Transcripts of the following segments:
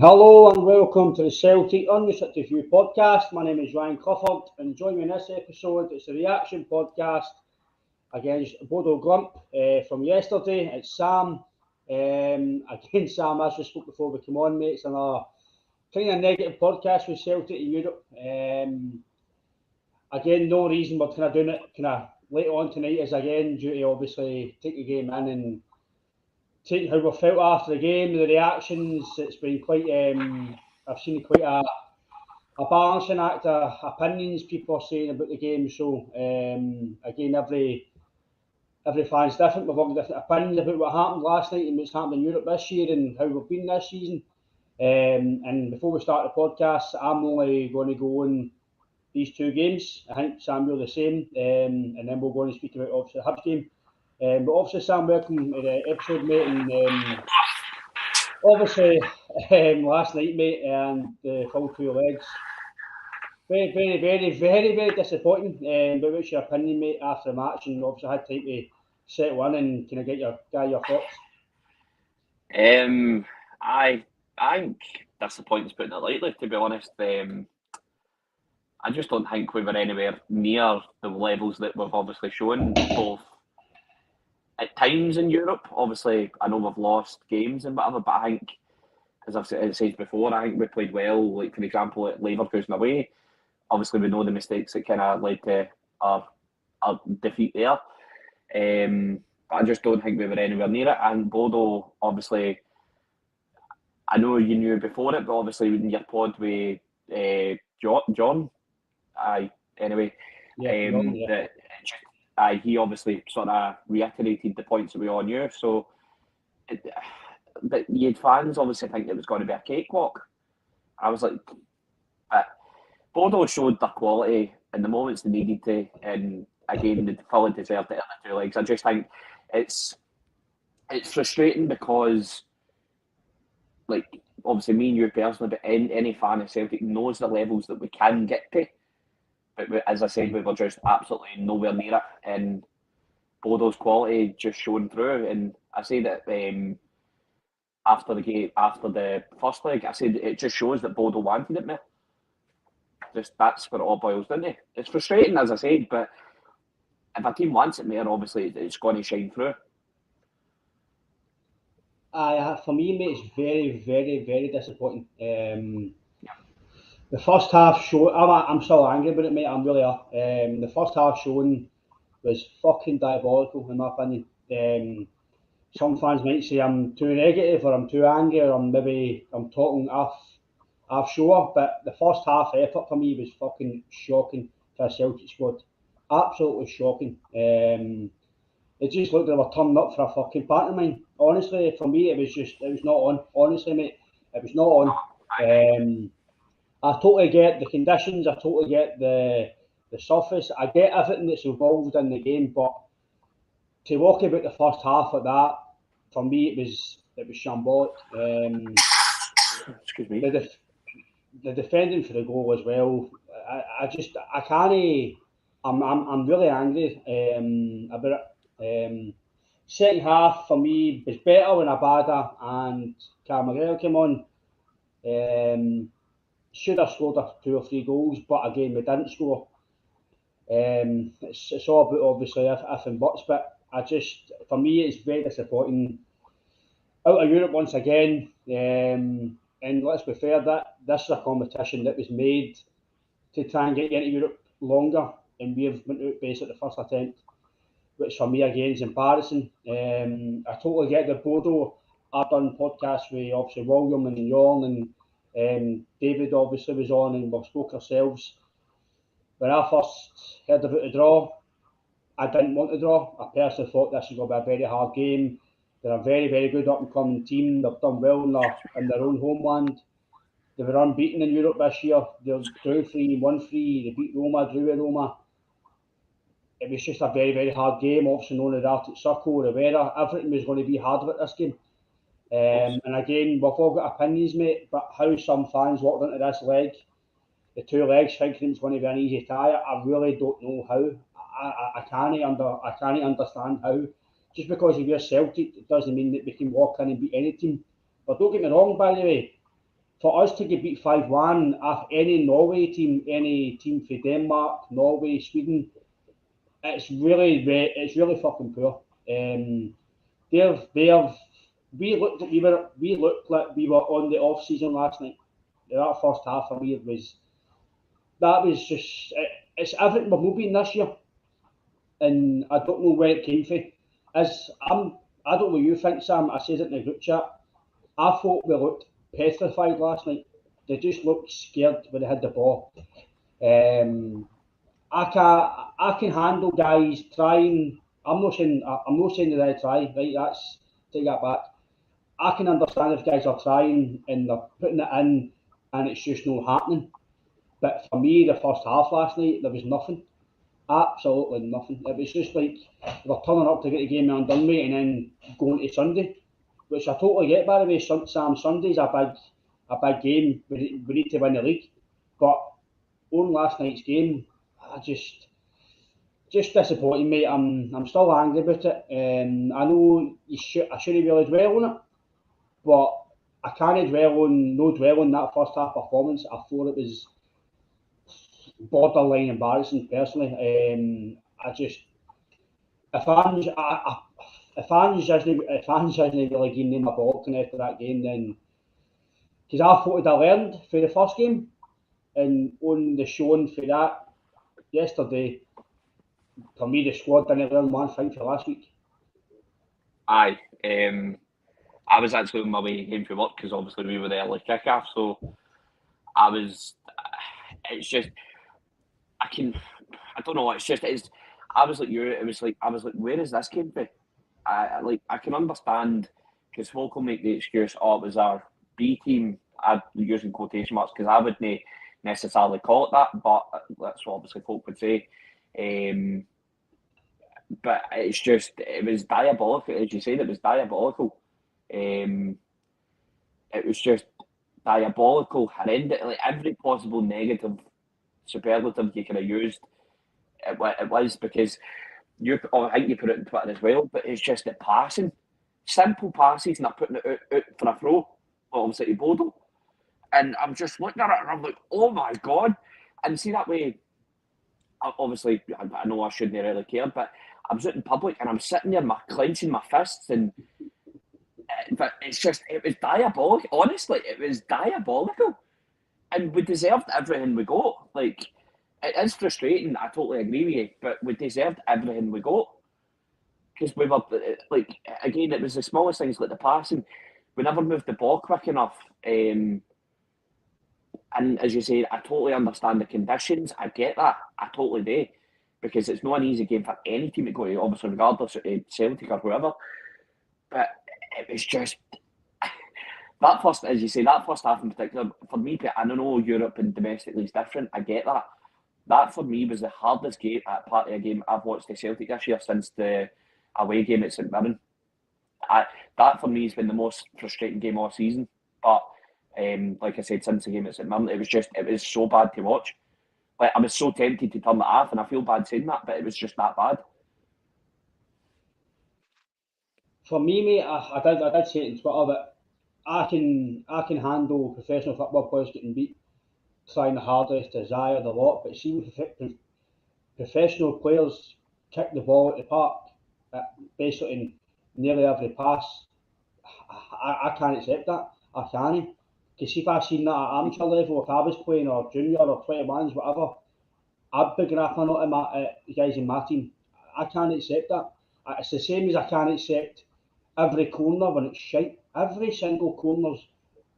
Hello and welcome to the Celtic Unrestricted View podcast. My name is Ryan Clifford and join me in this episode. It's a reaction podcast against Bodo Glimt from yesterday. It's Sam. Again, Sam, as we spoke before we come on, mate, it's another kind of negative podcast with Celtic in Europe. Again, no reason we're kind of doing it kind of late on tonight is again due to obviously take the game in and taking how we felt after the game, the reactions. It's been quite. I've seen quite a balancing act of opinions people are saying about the game. So again, every fan's different. We've all got different opinions about what happened last night and what's happened in Europe this year and how we've been this season. And before we start the podcast, I'm only going to go on these two games. I think Sam, you're the same, and then we'll go on and speak about obviously the Hibs game. But obviously, Sam, welcome to the episode, mate. And obviously, last night, mate, and the full two legs. Very disappointing. But what's your opinion, mate, after the match? And obviously, I had time to settle in and kind of get your thoughts. I think disappointing is putting it lightly, to be honest. I just don't think we were anywhere near the levels that we've obviously shown, both at times in Europe. Obviously, I know we've lost games and whatever, but I think, as I've said before, I think we played well. Like, for example, at Leverkusen away, obviously we know the mistakes that kind of led to our defeat there. But I just don't think we were anywhere near it. And Bodo, obviously, I know you knew before it, but obviously in your pod with John, anyway, he obviously sort of reiterated the points that we all knew. So, but you had fans obviously think it was going to be a cakewalk. I was like, but Bodo showed their quality in the moments they needed to, and again, they fully deserved it in the two legs. I just think it's frustrating because, like, obviously me and you personally, but any fan of Celtic knows the levels that we can get to. But as I said, we were just absolutely nowhere near it, and Bodo's quality just shone through. And I say that after the game, after the first leg, I said it just shows that Bodo wanted it, man. Just that's what it all boils down to. It's frustrating, as I said, but if a team wants it more, obviously it's going to shine through. For me, mate, it's very disappointing. The first half show, I'm still angry about it, mate. I'm really are. The first half showing was fucking diabolical, in my opinion. Some fans might say I'm too negative, or I'm too angry, or I'm talking offshore. But the first half effort for me was fucking shocking for a Celtic squad. Absolutely shocking. It just looked like they were turning up for a fucking pantomime. Honestly, for me, it was not on. Honestly, mate, it was not on. I totally get the conditions. I totally get the surface. I get everything that's involved in the game. But to walk about the first half like that, for me, it was shambolic. Excuse me. The defending for the goal as well. I can't. I'm really angry about it. Second half for me was better when Abada and Carmagher came on. Should have scored 2 or 3 goals, but again we didn't score. It's all about obviously if and buts, but for me it's very disappointing. Out of Europe once again, and let's be fair, that this is a competition that was made to try and get you into Europe longer, and we've went out base at the first attempt, which for me again is embarrassing. I totally get the Bodo. I've done podcasts with obviously William and Jon and David obviously was on, and we spoke ourselves. When I first heard about the draw, I didn't want to draw. I personally thought this was going to be a very hard game. They're a very good up and coming team. They've done well in their own homeland. They were unbeaten in Europe this year. They drew 3, won 3. They beat Roma, drew with Roma. It was just a very hard game, obviously known as Arctic Circle, Rivera. Everything was going to be hard about this game. And again, we've all got opinions, mate, but how some fans walked into this leg, the 2 legs, thinking it's going to be an easy tie, I really don't know how. I can't understand how. Just because you're Celtic, it doesn't mean that we can walk in and beat any team. But don't get me wrong, by the way, for us to get beat 5-1 off any Norway team, any team from Denmark, Norway, Sweden, it's really fucking poor. We looked like we were on the off season last night. That first half for me was just it's everything we're moving this year, and I don't know where it came from. I don't know what you think, Sam. I said it in the group chat. I thought we looked petrified last night. They just looked scared when they had the ball. I can handle guys trying. I'm not saying that they try. Right, take that back. I can understand if guys are trying and they're putting it in, and it's just not happening. But for me, the first half last night, there was nothing. Absolutely nothing. It was just like we're turning up to get the game on done with and then going to Sunday, which I totally get, by the way. Sam, Sunday's a big game. We need to win the league. But on last night's game, I just disappointing, mate. I'm still angry about it. I know I shouldn't really dwell on it, but I can't dwell on that first half performance. I thought it was borderline embarrassing personally. I just if fans isn't really giving them a balking after that game, then because I thought I learned for the first game, and on the showing for that yesterday, for me the squad didn't learn one thing for last week. Aye, I was actually on my way home from work because obviously we were the early kick-off, so I was. It's just I don't know. I was like you. It was like I was like, where is this came from? I can understand because folk will make the excuse, oh, it was our B team. I'm using quotation marks because I wouldn't necessarily call it that, but that's what obviously folk would say. But it's just it was diabolical, as you said. It was diabolical. It was just diabolical, horrendous. Like every possible negative superlative you could have used, it was because I think you put it in Twitter as well, but it's just the passing. Simple passes and they're putting it out for a throw, obviously to Bodo. And I'm just looking at it and I'm like, oh my God. And see that way, obviously, I know I shouldn't really care, but I was out in public and I'm sitting there clenching my fists but it was diabolical. Honestly, it was diabolical. And we deserved everything we got. Like, it is frustrating, I totally agree with you, but we deserved everything we got. Because we were, like, again, it was the smallest things like the passing. We never moved the ball quick enough. And as you say, I totally understand the conditions. I get that. I totally do. Because it's not an easy game for any team to go to, obviously, regardless of Celtic or whoever. But it was just that first, as you say, that first half in particular, for me, I don't know Europe and domestically is different. I get that. That for me was the hardest part of a game I've watched the Celtic this year since the away game at St Mirren. That for me has been the most frustrating game all season. But like I said, since the game at St Mirren, it was so bad to watch. Like I was so tempted to turn it off, and I feel bad saying that, but it was just that bad. For me, mate, I did say it on Twitter that I can handle professional football players getting beat, trying the hardest, desire the lot, but see professional players kick the ball at the park, basically in nearly every pass. I can't accept that. I can't. Because if I seen that at amateur level, if I was playing or junior or 21s, whatever, I'd be grappling at the guys in my team. I can't accept that. It's the same as I can't accept every corner when it's shite. Every single corner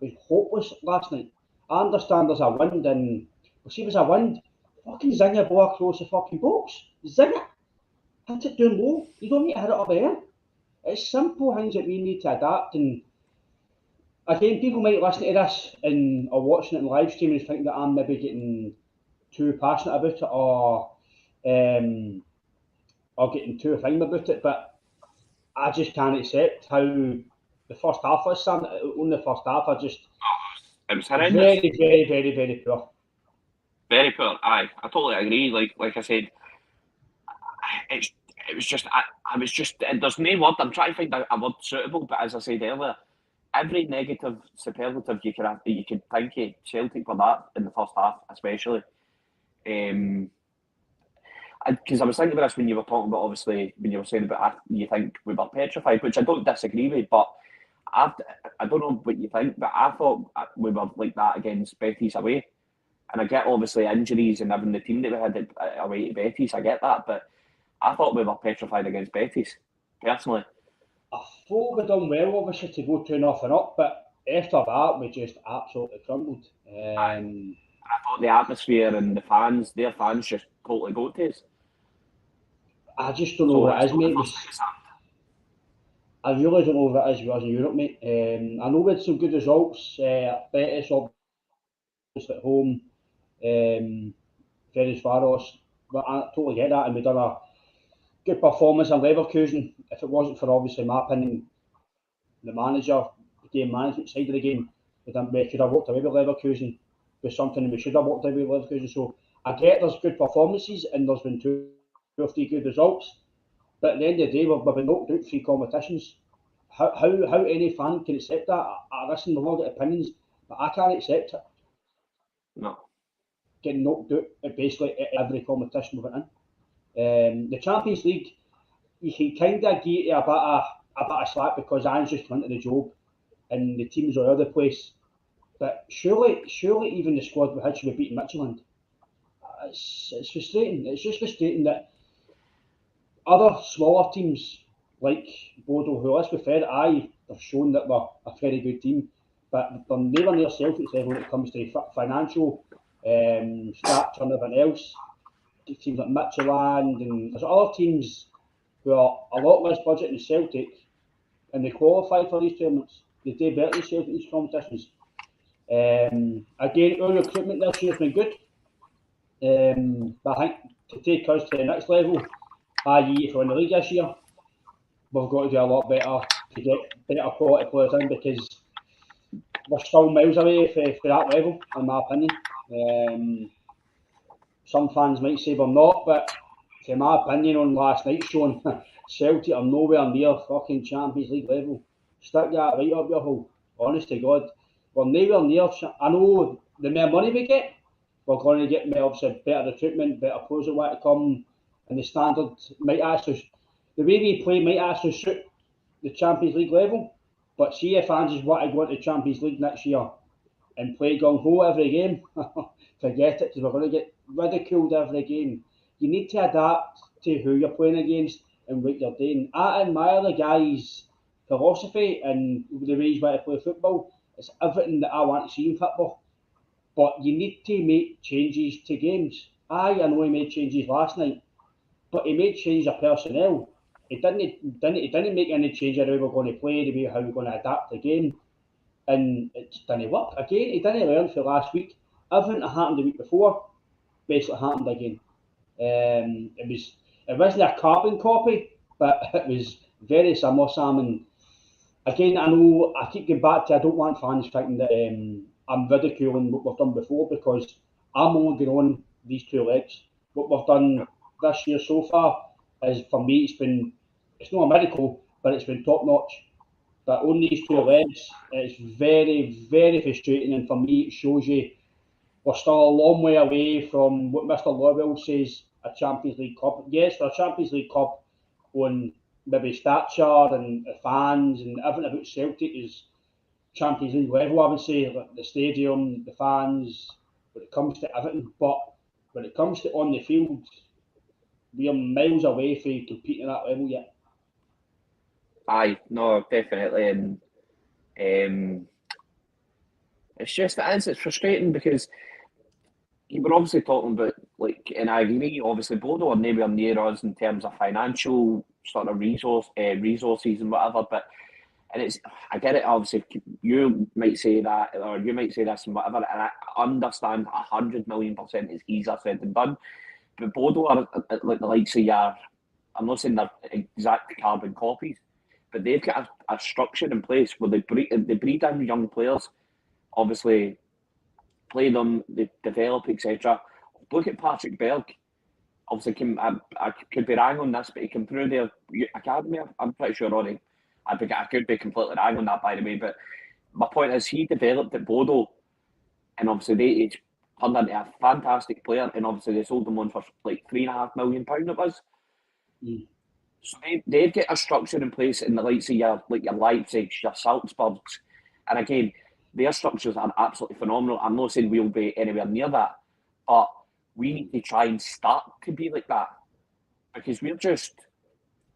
was hopeless last night. I understand there's a wind and see if there's a wind, fucking zing the ball across the fucking box. Zing it. Hit it down low. You don't need to hit it up there. It's simple things that we need to adapt, and again, people might listen to this and are watching it in live stream and think that I'm maybe getting too passionate about it or getting too thing about it, but I just can't accept how the first half was, Sam. On the first half, It was horrendous. Very, very, very, very poor. Very poor. Aye, I totally agree. Like I said, it was just. I was just. There's no word. I'm trying to find a word suitable, but as I said earlier, every negative superlative you could think of, Celtic were that in the first half, especially. Because I was thinking about this when you were talking about, obviously, when you were saying about you think we were petrified, which I don't disagree with, but I don't know what you think, but I thought we were like that against Betis away. And I get, obviously, injuries and having the team that we had away to Betis, I get that, but I thought we were petrified against Betis, personally. I thought we done well, obviously, to go 2-0 up, but after that, we just absolutely crumbled. I thought the atmosphere and their fans just totally go to us. I just don't know So what it it's is, not mate. the first time it's happened. I really don't know what it is with us in Europe, mate. I know we had some good results. Betis, obviously, at home. Ferencváros, Faros, but I totally get that, and we done a good performance in Leverkusen. If it wasn't for, obviously, my opinion, the manager, the game management side of the game, we could have walked away with Leverkusen with something, and we should have walked away with Leverkusen. So I get there's good performances, and there's been two or three good results, but at the end of the day, we've been knocked out three competitions. How any fan can accept that? Listen, we've all got opinions, but I can't accept it. No. Getting knocked out at basically every competition we've been in. The Champions League, you can kind of get a bit of slack because Anne's just went to the job and the teams are all over the place. But surely even the squad we had should be beating Midtjylland. It's frustrating. It's just frustrating that other smaller teams like Bodo, who, let's be fair, they've shown that they're a very good team, but they're nowhere near Celtic's level when it comes to financial structure and everything else. Teams like Midtjylland and there's other teams who are a lot less budget than Celtic, and they qualify for these tournaments. They do better than Celtic in these competitions. Again, our recruitment this year has been good. But I think to take us to the next level, i.e. if we're in the league this year, we've got to do a lot better to get better quality players in because we're still miles away for that level, in my opinion. Some fans might say we're not, but to my opinion on last night's showing, Celtic are nowhere near fucking Champions League level. Stick that right up your hole. Honest to God. We're nowhere near. I know the more money we get, we're going to get obviously better recruitment, better players that want to come, and the standard might actually, the way we play might actually suit the Champions League level. But see if fans just want to go into the Champions League next year and play gung ho every game, forget it, because we're going to get ridiculed every game. You need to adapt to who you're playing against and what you're doing. I admire the guy's philosophy and the way he's want to play football. It's everything that I want to see in football. But you need to make changes to games. I know he made changes last night, but he made changes of personnel. He didn't make any change of how we're going to play, the way how we're going to adapt the game. And it didn't work. Again, he didn't learn for last week. Everything that happened the week before basically happened again. It wasn't a carbon copy, but it was very similar, Sam. And again, I know I keep going back to I don't want fans thinking that I'm ridiculing what we've done before because I'm only going on these two legs. What we've done this year so far is, for me, it's not a miracle, but it's been top notch. But on these two legs, it's very, very frustrating. And for me, it shows you we're still a long way away from what Mr. Lawwell says a Champions League Cup. Yes, for a Champions League Cup on maybe stature and fans and everything about Celtic is Champions League level, I would say. Like the stadium, the fans, when it comes to everything. But when it comes to on the field, we are miles away from competing at that level yet. Aye, no, definitely, and it's frustrating because you were obviously talking about, like, and I agree, obviously Bodo are nowhere near us in terms of financial sort of resources and whatever, but I get it, obviously you might say that or you might say this and whatever, and I understand 100 million% is easier said than done, but Bodo are like the likes of your, I'm not saying they're exact carbon copies, but they've got a structure in place where they breed in young players, obviously play them, they develop, etc. Look at Patrick Berg. Obviously, I could be wrong on this, but he came through their academy. I'm pretty sure, Ronnie. I could be completely wrong on that, by the way, but my point is, he developed at Bodo, and obviously he turned into a fantastic player, and obviously they sold him on for like £3.5 million it was. So they've got a structure in place in the likes of your Leipzig, your Salzburgs, and again, their structures are absolutely phenomenal. I'm not saying we'll be anywhere near that, but we need to try and start to be like that, because we're just,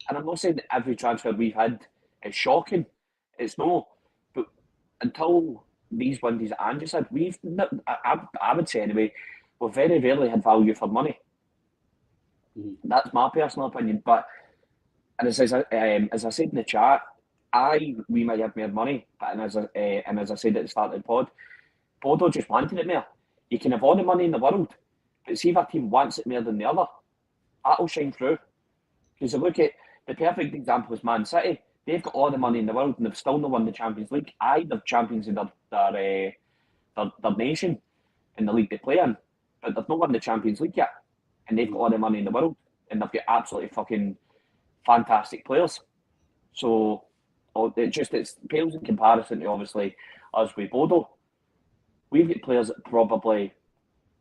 and I'm not saying that every transfer we've had is shocking. It's no, but until these ones that Andy said, I would say anyway, we've very rarely had value for money. That's my personal opinion. But and as I said in the chat, we might have more money, but and as I said at the start of the pod, Bodo just wanted it more. You can have all the money in the world, but see if a team wants it more than the other, that'll shine through. Because you look at the perfect example is Man City. They've got all the money in the world and they've still not won the Champions League. They're champions in their nation in the league they play in, but they've not won the Champions League yet. And they've got all the money in the world and they've got absolutely fucking fantastic players. So it pales in comparison to obviously us with Bodo. We've got players that probably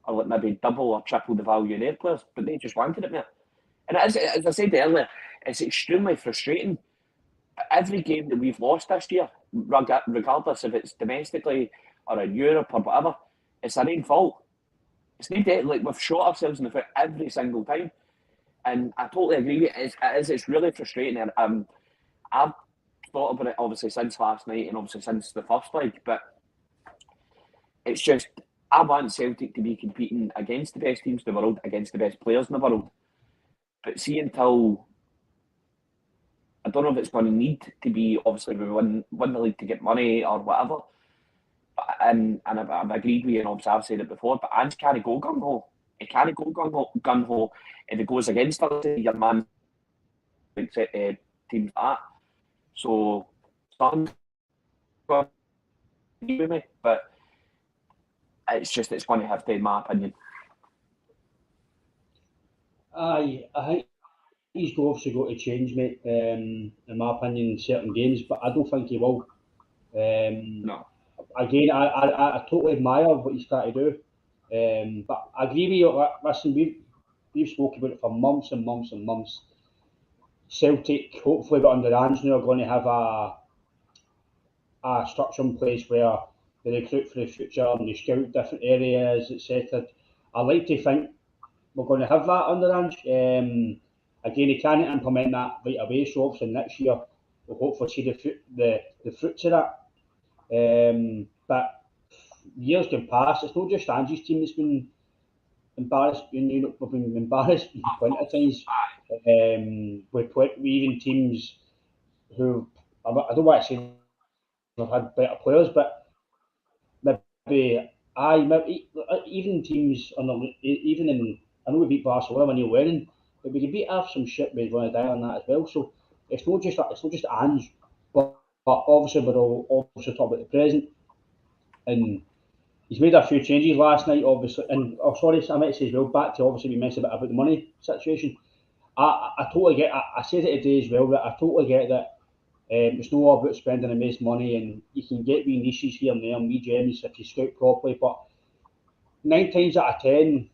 are like maybe double or triple the value of their players, but they just wanted it more. And as I said earlier, it's extremely frustrating. Every game that we've lost this year, regardless if it's domestically or in Europe or whatever, it's our own fault. It's not that, like, we've shot ourselves in the foot every single time. And I totally agree with it. It's really frustrating. And I've thought about it obviously since last night and obviously since the first leg, but it's just, I want Celtic to be competing against the best teams in the world, against the best players in the world. But see, until, I don't know if it's going to need to be, obviously, we win the league to get money or whatever. And I've agreed with you, and obviously I've said it before, but Ange can't go gung-ho. He can't go gung-ho if it goes against your man, teams like that. So, something's going to be with me, but it's going to have to, in my opinion. I think he's obviously got to change, mate, in my opinion, in certain games, but I don't think he will. No. Again, I totally admire what he's trying to do. But I agree with you. Listen, we've spoken about it for months and months and months. Celtic, hopefully, but under Ange now, are going to have a structure in place where they recruit for the future and they scout different areas, etc. I like to think we're going to have that under Ange. Again, he can't implement that right away, so obviously next year we'll hopefully see the fruits of that. But years can pass. It's not just Ange's team that's been embarrassed. We've been embarrassed plenty of times. With even teams who, I don't want to say have had better players, but maybe even teams even in, I know we beat Barcelona when you're winning, but we could beat off some shit with Van Dijk on that as well. So it's not just Ange, but obviously we're all also talking about the present, and he's made a few changes last night, obviously. And sorry, I meant to say as well, back to obviously we mentioned a bit about the money situation. I totally get. I said it today as well, that I totally get that. It's not all about spending the most money, and you can get wee niches here and there, and wee gems if you scout properly. But 9 times out of 10,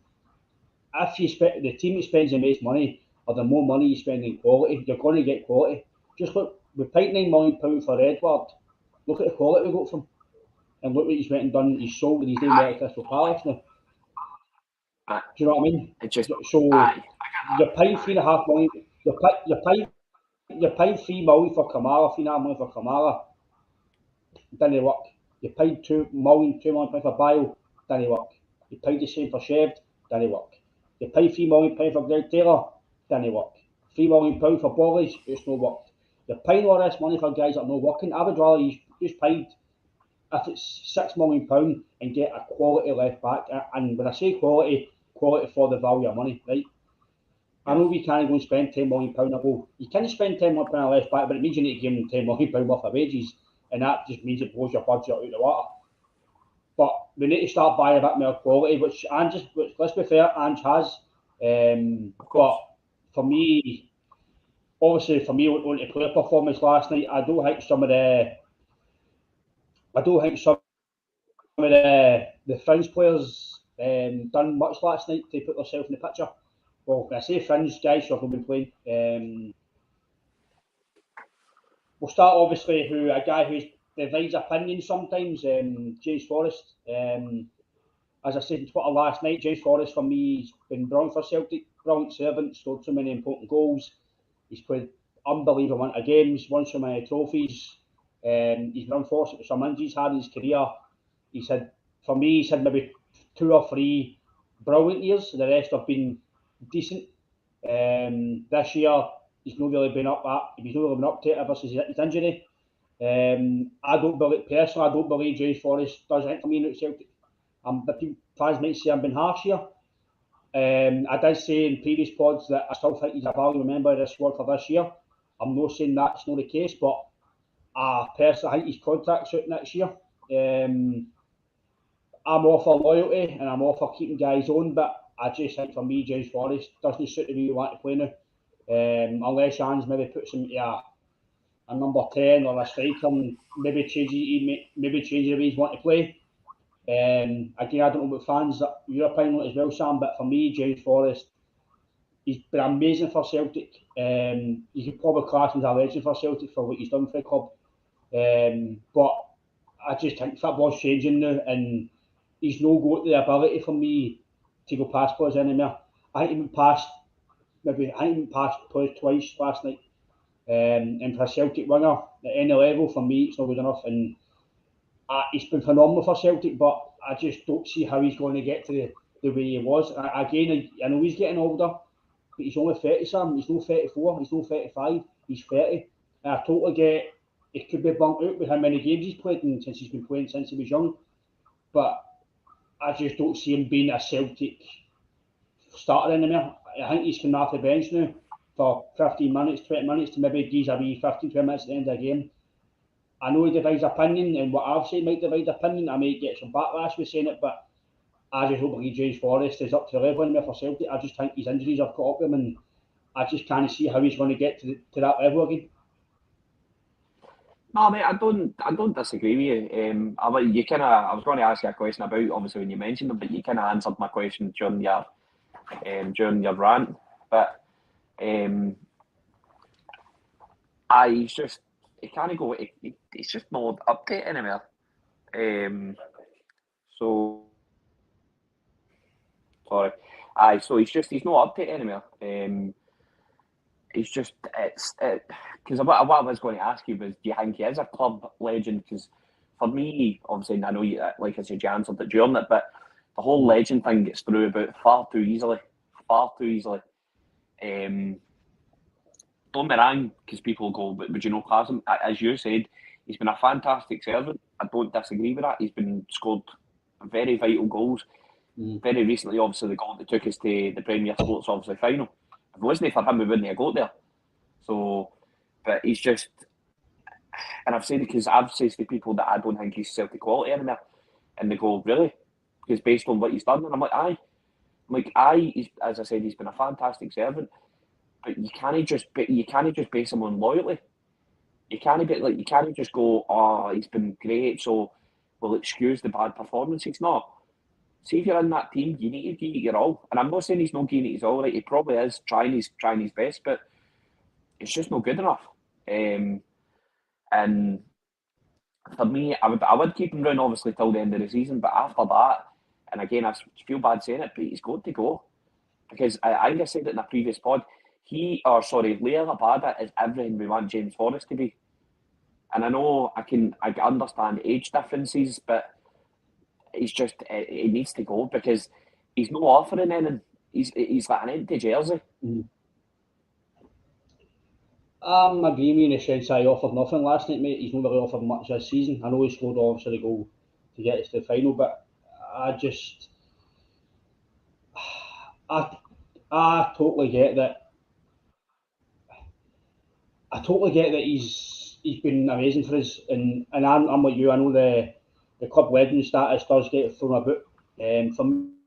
if you the team that spends the most money, or the more money you spend in quality, you're going to get quality. Just look, we paid £9 million for Edward. Look at the quality we got from, and look what he's went and done. He's sold and he's doing well at Crystal Palace now. Do you know what I mean? You're paying £3.5 million. You're paying £3 million for Kamara, £3.5 million for Kamara. Didn't work. You paid £2 million for Bale. Didn't work. You paid the same for Shev. Didn't work. You paid £3 million for Greg Taylor. Didn't work. £3 million for Bollies. It's not worked. You're paying all this money for guys that are not working. I would rather you just paid, if it's £6 million, and get a quality left back. And when I say quality for the value of money, right? I know we can't go and spend £10 million a goal. You can spend £10 million on a left back, but it means you need to give him £10 million worth of wages, and that just means it blows your budget out of the water. But we need to start buying a bit more quality, which let's be fair, Ange has. But for me, obviously, on the player performance last night, I don't think some of the I don't think some of the fringe players done much last night to put themselves in the picture. Well, when I say fringe guys who have not been playing, we'll start obviously who a guy who divides opinions sometimes, James Forrest. As I said in Twitter last night, James Forrest for me has been brilliant for Celtic, brilliant servant, scored so many important goals. He's played unbelievable amount of games, won so many trophies. He's been unfortunate with some injuries had in his career. He's had maybe 2 or 3 brilliant years. The rest have been decent. This year he's not really been up to it ever since his injury. I don't believe James Forrest does anything for me at Celtic. The fans might say I'm being harsh here. I did say in previous pods that I still think he's a valuable member of the squad for this year. I'm not saying that's not the case, but I personally think his contract's out next year. I'm all for loyalty and I'm all for keeping guys on, but I just think for me, James Forrest doesn't suit the way you want to play now. Unless Hans maybe puts him to a number 10 or a striker and maybe change the way he's want to play. Again, I don't know about fans, your opinion on it as well, Sam, but for me, James Forrest, he's been amazing for Celtic. You could probably class him as a legend for Celtic for what he's done for the club. But I just think football's changing now, and he's no got the ability for me to go past players anymore. I think he went past players twice last night. And for a Celtic winger at any level, for me, it's not good enough. And he's been phenomenal for Celtic, but I just don't see how he's going to get to the way he was. I know he's getting older, but he's only 30, Sam. He's not 34, he's not 35, he's 30. And I totally get it could be burnt out with how many games he's played and since he's been playing since he was young. But I just don't see him being a Celtic starter anymore. I think he's coming off the bench now for 15 minutes, 20 minutes to maybe give a wee 15, 20 minutes at the end of the game. I know he divides opinion, and what I've said might divide opinion. I might get some backlash with saying it, but I just don't believe James Forrest is up to the level anymore for Celtic. I just think his injuries have caught up with him, and I just can't see how he's going to get to that level again. No, mate, I don't disagree with you. I was going to ask you a question about obviously when you mentioned him, but you kind of answered my question during your rant. But he can't go. He's just not up to it anymore. So sorry. So he's not up to it anymore. Because what I was going to ask you was, do you think he is a club legend? Because for me, obviously, I know you, like I said, you answered it during it, but the whole legend thing gets through about far too easily. Don't be wrong, because people go, but would you know class him? As you said, he's been a fantastic servant. I don't disagree with that. He's been scored very vital goals. Very recently, obviously, the goal that took us to the Premier Sports obviously final. If it wasn't for him, we wouldn't have got there. So, but he's just, and I've said it because I've said to people that I don't think he's Celtic quality anymore, and they go, really? Because based on what he's done, and I'm like, aye. As I said, he's been a fantastic servant, but you can't just base him on loyalty. You can't just go, oh, he's been great, so we'll excuse the bad performances. No. See, if you're in that team, you need to give it your all. And I'm not saying he's not giving it his all, right? He probably is trying his best, but it's just not good enough. And for me, I would keep him around obviously till the end of the season, but after that, and again, I feel bad saying it, but he's got to go. Because I think I said it in a previous pod, Liel Abada is everything we want James Forrest to be. And I know I understand age differences, but he needs to go because he's not offering anything. He's like an empty jersey. I'm agreeing with you in the sense I offered nothing last night, mate. He's not really offered much this season. I know he scored obviously the goal to get us to the final, but I totally get that. I totally get that he's been amazing for us, and I'm like you. I know the club legend status does get thrown about. For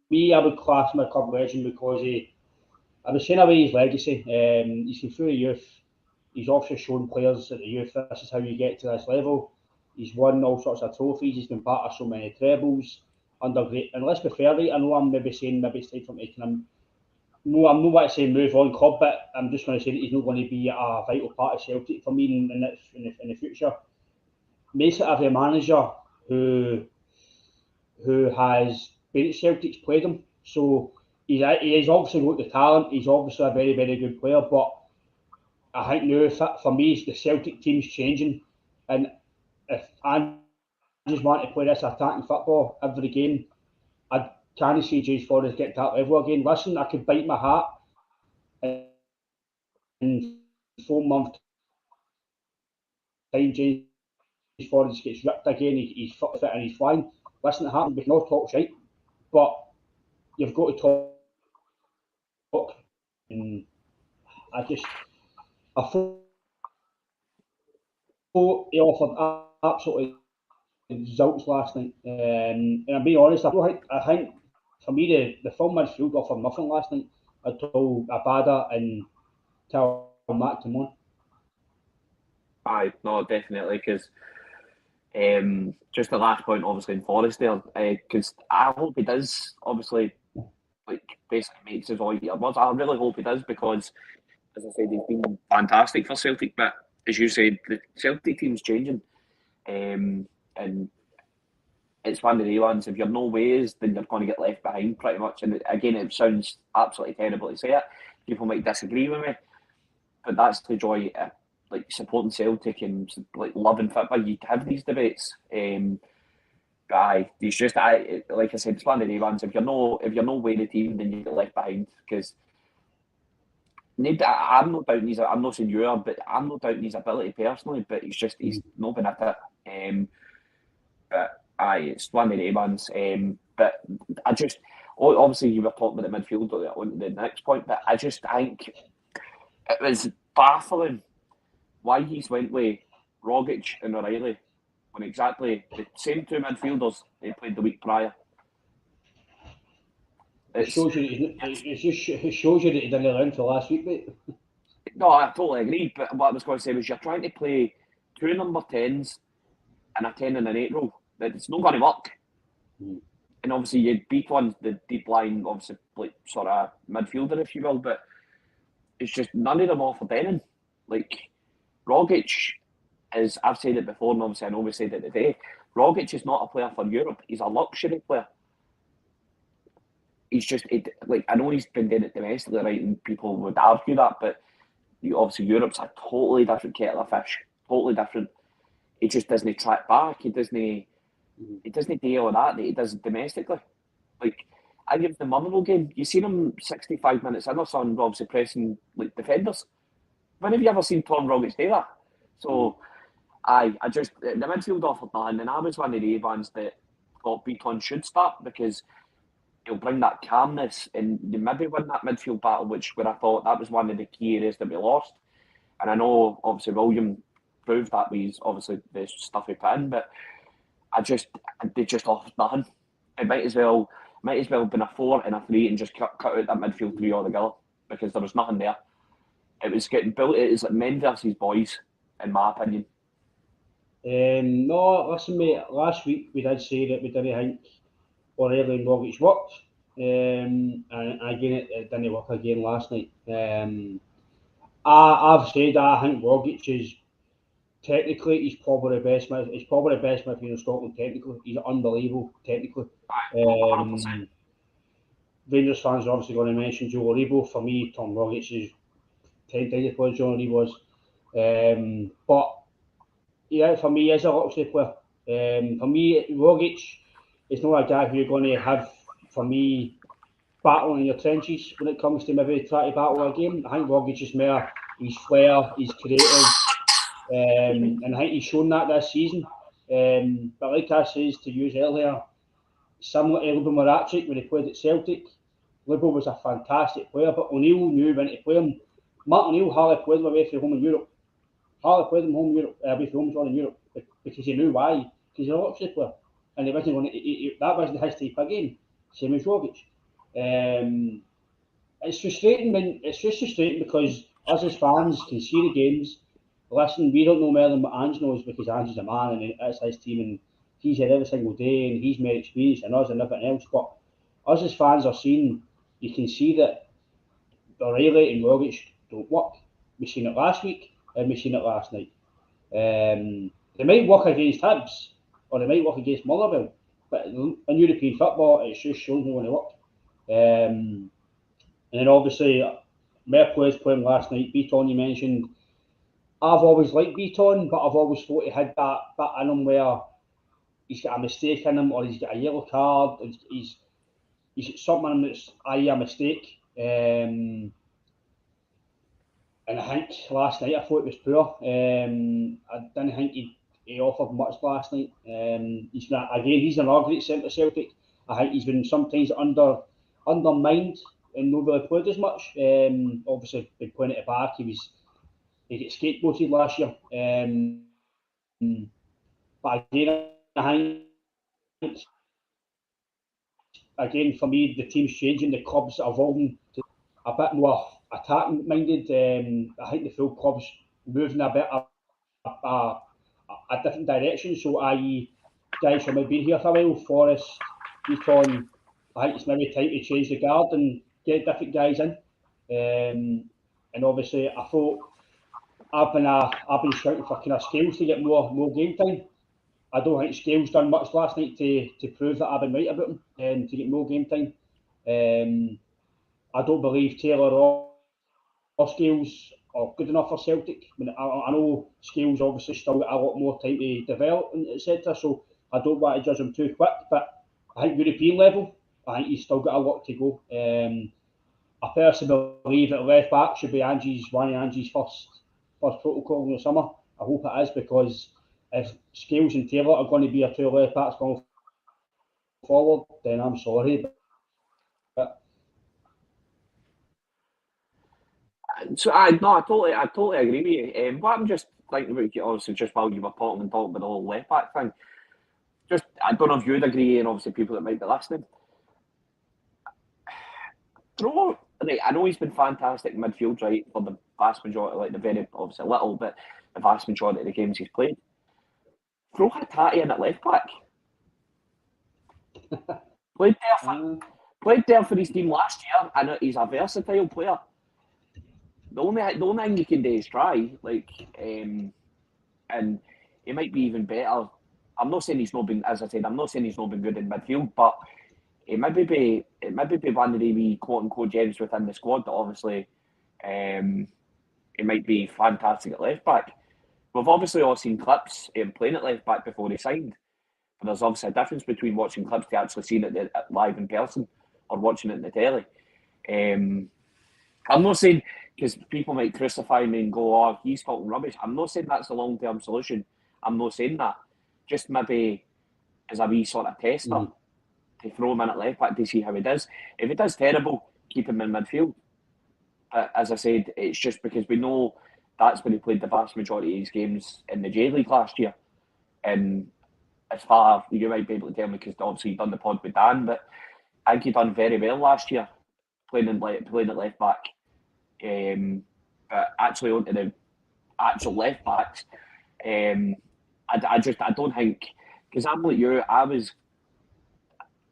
me, I would class him a club legend because I was saying away his legacy. He's been through the youth. He's also shown players at the youth this is how you get to this level. He's won all sorts of trophies. He's been part of so many trebles under great. And let's be fair, right? I know I'm maybe saying it's time for him to kind of. No, I'm not going to say move on club, but I'm just going to say that he's not going to be a vital part of Celtic for me in the future. Most every manager who has been at Celtic's played him, so he's obviously got the talent. He's obviously a very, very good player, but I think now for me the Celtic team's changing, and if I just want to play this attacking football every game, I can't see James Forrest getting to that level again. Listen, I could bite my heart in 4 months' time. James Forrest gets ripped again. He's fit and he's flying. Listen, it happens. We can all talk shite, but you've got to talk. And I thought he offered absolutely results last night. And I'm being honest, I think for me the full midfield offered nothing last night until Abada and till McTominay. Aye, no, definitely, because just the last point, obviously, in Forest there, because I hope he does, obviously, like, basically makes his all year. I really hope he does, because, as I said, he's been fantastic for Celtic, but as you said, the Celtic team's changing, and it's one of the ones, if you're no ways, then you're going to get left behind pretty much. And again, it sounds absolutely terrible to say it. People might disagree with me, but that's the joy of like supporting Celtic and like loving football. You have these debates. But aye, it's just like I said, it's one of the ones. If you're no way the team, then you get left behind because. I'm not doubting his. I'm not saying you are, but I'm not doubting his ability personally. But he's not been at it. But aye, it's one of the ones. But I just obviously you were talking about the midfield on the next point, but I just think it was baffling why he's went with Rogic and O'Reilly when exactly the same two midfielders they played the week prior. It shows you that he didn't learn till last week, mate. No, I totally agree. But what I was going to say was you're trying to play two number 10s and a 10 and an 8 role. It's not going to work. And obviously you beat one, the deep line, obviously like sort of midfielder, if you will, but it's just none of them offered anything. Like Rogic is, I've said it before, and obviously I know we said it today. Rogic is not a player for Europe. He's a luxury player. He's just like I know he's been doing it domestically, right? And people would argue that, but obviously Europe's a totally different kettle of fish. Totally different. He just doesn't track back. He doesn't do all that he does domestically. Like I give the Motherwell game. You seen him 65 minutes in or something, obviously pressing like defenders. When have you ever seen Tom Rogic do that? So I just the midfield offered that, and I was one of the ones that thought Beaton should start because he'll bring that calmness and maybe win that midfield battle, where I thought that was one of the key areas that we lost. And I know obviously William proved that with obviously the stuff he put in, but they just offered nothing. It might as well have been a 4 and a 3 and just cut out that midfield 3 altogether because there was nothing there. It was getting built. It was like men versus boys, in my opinion. No, listen, mate. Last week we did say that we didn't think O'Reilly and Rogic worked, and again it didn't work again last night. I've said I think Rogic is technically he's probably the best midfielder in Scotland. Technically, he's unbelievable. Technically, Rangers fans are obviously going to mention Joe Aribo. For me, Tom Rogic is 10 times as good as Joe Aribo was. But yeah, for me, he's a luxury player. For me, Rogic is not a guy who you're going to have, for me, battling in your trenches when it comes to maybe try to battle a game. I think Rogic is more, he's flair, he's creative, and I think he's shown that this season. But like I said to you earlier, similar to Libo Moratric when he played at Celtic, Libo was a fantastic player, but O'Neill knew when to play him. Mark O'Neill hardly played him away from home in Europe. Hardly played him away from home in Europe because he knew why. Because he's a luxury player, and he wasn't going to. That wasn't his type of game. Same as Rogic. It's frustrating because us as fans can see the games listen, we don't know more than what Ange knows because Ange's a man and it's his team and he's here every single day and he's more experienced than us and everything else. But us as fans are seeing, you can see that O'Reilly and Rogic don't work. We've seen it last week and we've seen it last night. They might work against Hibs or they might work against Motherwell, but in European football, it's just shown they want to work. And then obviously, more players playing last night. Beaton, you mentioned. I've always liked Beaton, but I've always thought he had that bit in him where he's got a mistake in him or he's got a yellow card. He's got something in him that's a mistake. And I think last night I thought it was poor. I didn't think he offered much last night. He's another great centre Celtic. I think he's been sometimes undermined and not really played as much. Obviously, been playing at the back. He got scapegoated last year. But again, I think for me the team's changing. The club's evolving to a bit more attacking minded. I think the full club's moving a bit a different direction. So, i.e., guys who have been here for a while, Forrest, Beaton, I think it's maybe time to change the guard and get different guys in. And obviously, I thought I've been shouting for kind of Scales to get more game time. I don't think Scales done much last night to prove that I've been right about him and to get more game time. I don't believe Taylor or Scales are good enough for Celtic. I know Scales obviously still got a lot more time to develop, etc. So I don't want to judge him too quick. But I think European level, I think he's still got a lot to go. I personally believe that left back should be one of Angie's first protocol in the summer. I hope it is because if Scales and Taylor are going to be our two left backs going forward, then I'm sorry. But So I totally agree with you. What I'm just thinking about, obviously, just while you were talking about the whole left back thing, just I don't know if you'd agree, and obviously people that might be listening. I know he's been fantastic in midfield, right, for the vast majority, like the very obviously little, but the vast majority of the games he's played. Throw Hatate in at left back. Played there for his team last year, and he's a versatile player. The only thing you can do is try, and he might be even better. I'm not saying he's not been, as I said, I'm not saying he's not been good in midfield, but it might be one of the wee quote unquote gems within the squad that obviously it might be fantastic at left back. We've obviously all seen clips playing at left back before he signed, but there's obviously a difference between watching clips to actually seeing it live in person or watching it in the telly. I'm not saying, because people might crucify me and go, oh, he's talking rubbish. I'm not saying that's the long-term solution. I'm not saying that. Just maybe as a wee sort of tester to throw him in at left back to see how he does. If he does terrible, keep him in midfield. But as I said, it's just because we know that's when he played the vast majority of his games in the J League last year. And as far as you might be able to tell me, because obviously you've done the pod with Dan, but I think he done very well last year playing at left back. But actually onto the actual left backs, I don't think, because I'm like you, I was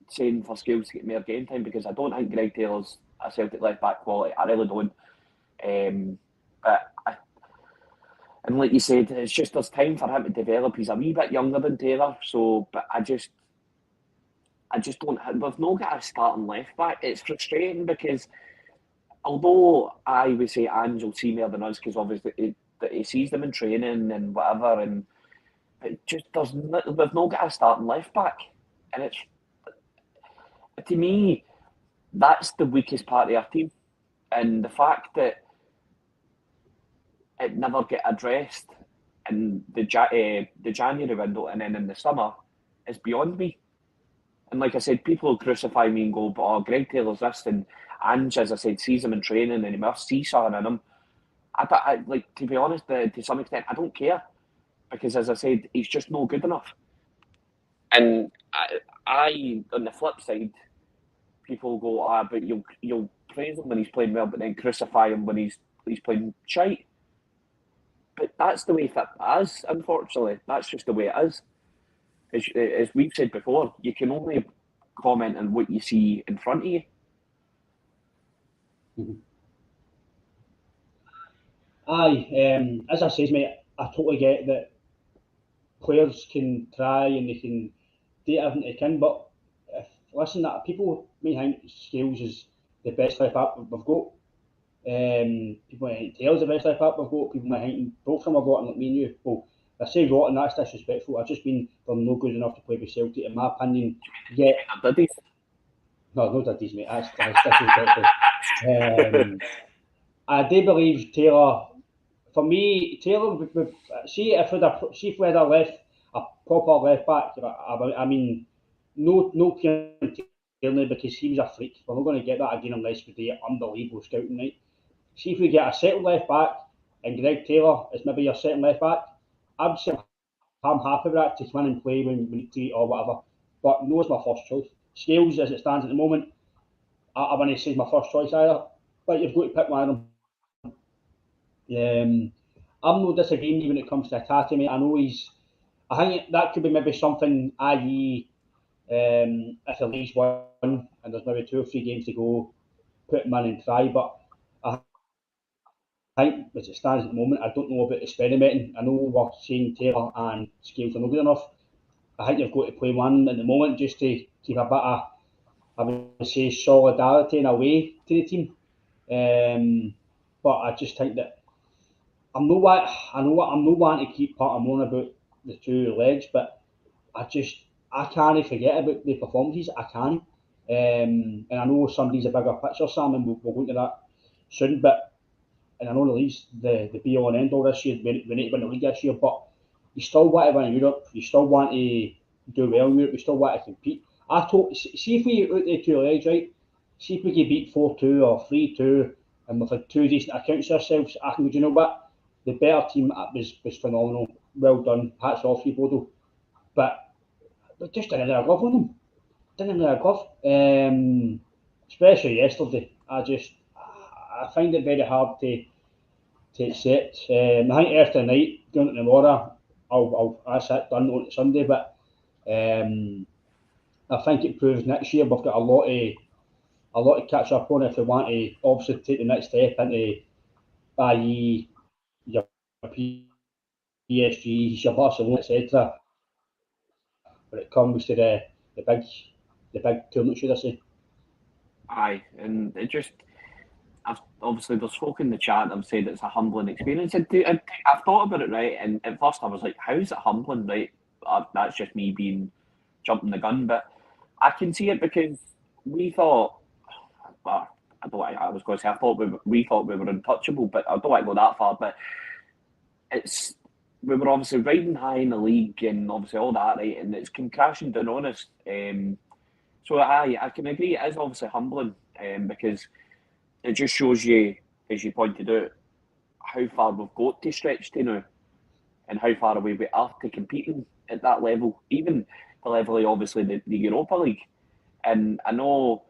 saying for Scales to get more game time because I don't think Greg Taylor's a Celtic left back quality. I really don't. And like you said, it's just there's time for him to develop. He's a wee bit younger than Taylor, so but I just don't. We've not got a starting left back. It's frustrating because although I would say Ange will see more than us because obviously he sees them in training and whatever, and it just we've not got a starting left back, and it's to me that's the weakest part of our team, and the fact that it never get addressed in the January window and then in the summer is beyond me. And like I said, people will crucify me and go, but oh, Greg Taylor's this, and Ange, as I said, sees him in training and he must see something in him. I like, to be honest, to some extent, I don't care because, as I said, he's just not good enough. And I on the flip side, people go, but you'll praise him when he's playing well, but then crucify him when he's playing shite. But that's the way it is, unfortunately. That's just the way it is. As we've said before, you can only comment on what you see in front of you. Aye, as I says, mate, I totally get that players can try and they can do everything they can, but listen, that people may think Scales is the best left back we've got. People might think Taylor's the best left back we've got. People might think both of them are rotten like me and you. Well, I say rotten, that's disrespectful. I've just been they're no good enough to play with Celtic, in my opinion. Yet, no daddies, mate. That's disrespectful. I do believe Taylor. For me, Taylor, see if we had a proper left back, I mean, no Tierney because he was a freak. We're not going to get that again unless we do unbelievable scouting, right? See if we get a second left back and Greg Taylor is maybe your second left back, I'd say I'm happy with that to come in and play when we need to or whatever. But no, it's my first choice. Scales, as it stands at the moment, I wouldn't say it's my first choice either. But you've got to pick one of them. I'm not disagreeing when it comes to Hatate, mate. I know I think that could be maybe something, i.e., if the league's won and there's maybe 2 or 3 games to go, put him in and try. But I think, as it stands at the moment, I don't know about experimenting. I know we're saying Taylor and Scales are not good enough. I think you've got to play one at the moment just to keep a bit of, I would say, solidarity in a way to the team. But I just think that I'm not wanting to keep part of on about the 2 legs, but I can't forget about the performances. I can't. And I know somebody's a bigger picture, Sam, and we'll go into that soon. But and I know the league's the be all and end all this year. We need to win the league this year, but you still want to win Europe. You still want to do well in Europe. You still want to compete. See if we out the 2 legs, right? See if we can beat 4-2 or 3-2, and we've had 2 decent accounts ourselves. I can go, do you know what? The better team was phenomenal. Well done. Hats off to you, Bodo. But we just didn't have a glove on them. Didn't have a glove. Especially yesterday. I find it very hard to accept. I think after the night, going to tomorrow, that's it, done on Sunday. But I think it proves next year we've got a lot to catch up on if we want to obviously take the next step into, i.e., your PSG, your Barcelona, etc. When it comes to the big tournament, should I say? Aye, and it just, obviously there's folk in the chat that have said it's a humbling experience. I've thought about it, right, and at first I was like, how is it humbling, right? That's just me being jumping the gun, but I can see it because we thought, well, I was going to say, we thought we were untouchable, but I don't want to go that far, but we were obviously riding high in the league and obviously all that, right, and it's come crashing down on us. So I can agree, it is obviously humbling, because it just shows you, as you pointed out, how far we've got to stretch to now and how far away we are to competing at that level, even the level of obviously the Europa League. And I know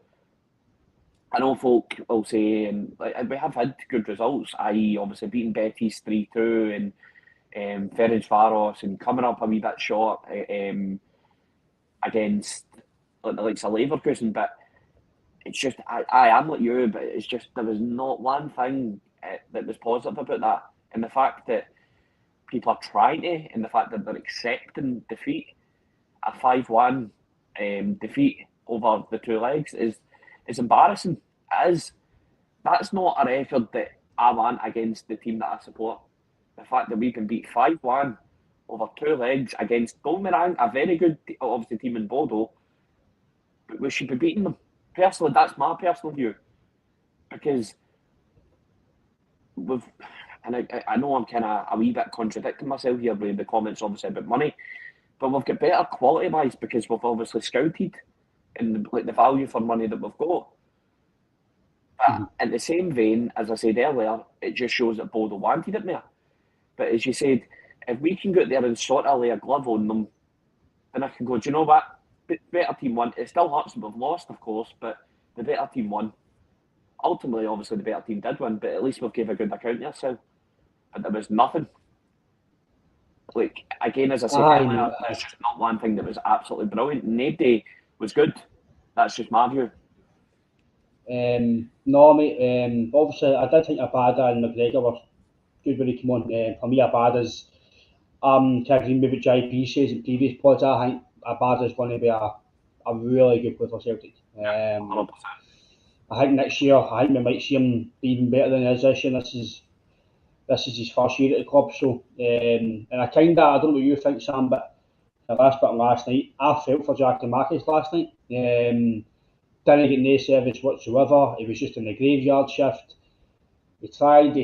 folk will say, and we have had good results, i.e. obviously beating Betis 3-2 and Ferencváros and coming up a wee bit short against the likes of Leverkusen, but it's just, I am like you, but it's just, there was not one thing that was positive about that. And the fact that people are trying to, and the fact that they're accepting defeat, a 5-1 defeat over the 2 legs is embarrassing. It is. That's not a record that I want against the team that I support. The fact that we can beat 5-1 over 2 legs against, don't get me wrong, a very good, obviously, team in Bodo, but we should be beating them. Personally, that's my personal view. Because I know I'm kind of a wee bit contradicting myself here with the comments obviously about money, but we've got better quality wise because we've obviously scouted and the value for money that we've got. But in the same vein, as I said earlier, it just shows that Bodo wanted it more. But as you said, if we can go out there and sort of lay a glove on them, then I can go, do you know what? Better team won. It still hurts that we've lost, of course, but the better team won. Ultimately, obviously, the better team did win, but at least we've gave a good account of ourselves. But there was nothing. like, again, as I said Aye, earlier, there's just not one thing that was absolutely brilliant. Nobody was good. That's just my view. No, mate. Obviously, I did think Abada and McGregor were good when he came on. For me, Abada's kind of agree with what JP says in previous pods. I think Abada's going to be a really good player for Celtic. 100%. I think next year, I think we might see him even better than he is this year. This is his first year at the club, so and I don't know what you think, Sam, but the last bit of last night, I felt for Jackie Marcus last night. Didn't get no service whatsoever. He was just in the graveyard shift. He tried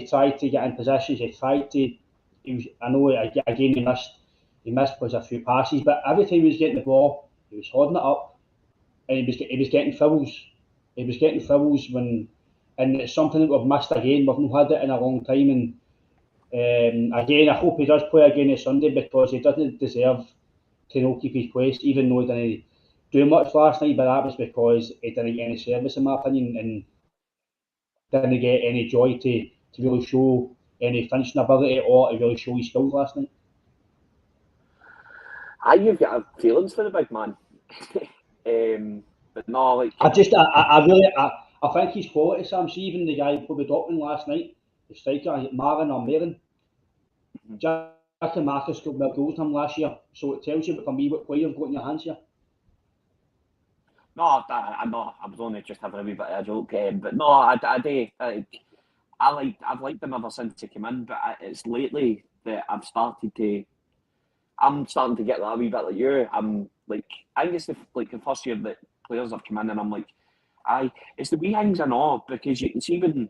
to get in positions. He tried to. He was, I know again he missed a few passes, but every time he was getting the ball, he was holding it up, and he was getting fouls. He was getting fouls and it's something that we've missed again. We've not had it in a long time, and again, I hope he does play again this Sunday because he doesn't deserve to not keep his place, even though he didn't do much last night. But that was because he didn't get any service, in my opinion, and didn't get any joy to really show any finishing ability or to really show his skills last night. You've got feelings for the big man. But no, like... I think he's quality, Sam. See, even the guy who played with Dortmund last night, the striker, Marin, Jack and Marcus scored more goals than him last year. So it tells you, for me, what player you've got in your hands here. No, I'm not. I was only just having a wee bit of a joke. But no, I've liked him ever since he came in. But it's lately that I'm starting to get that a wee bit like you. I'm like, I think it's the first year that players have come in, and I'm like, it's the wee things I know, because you can see when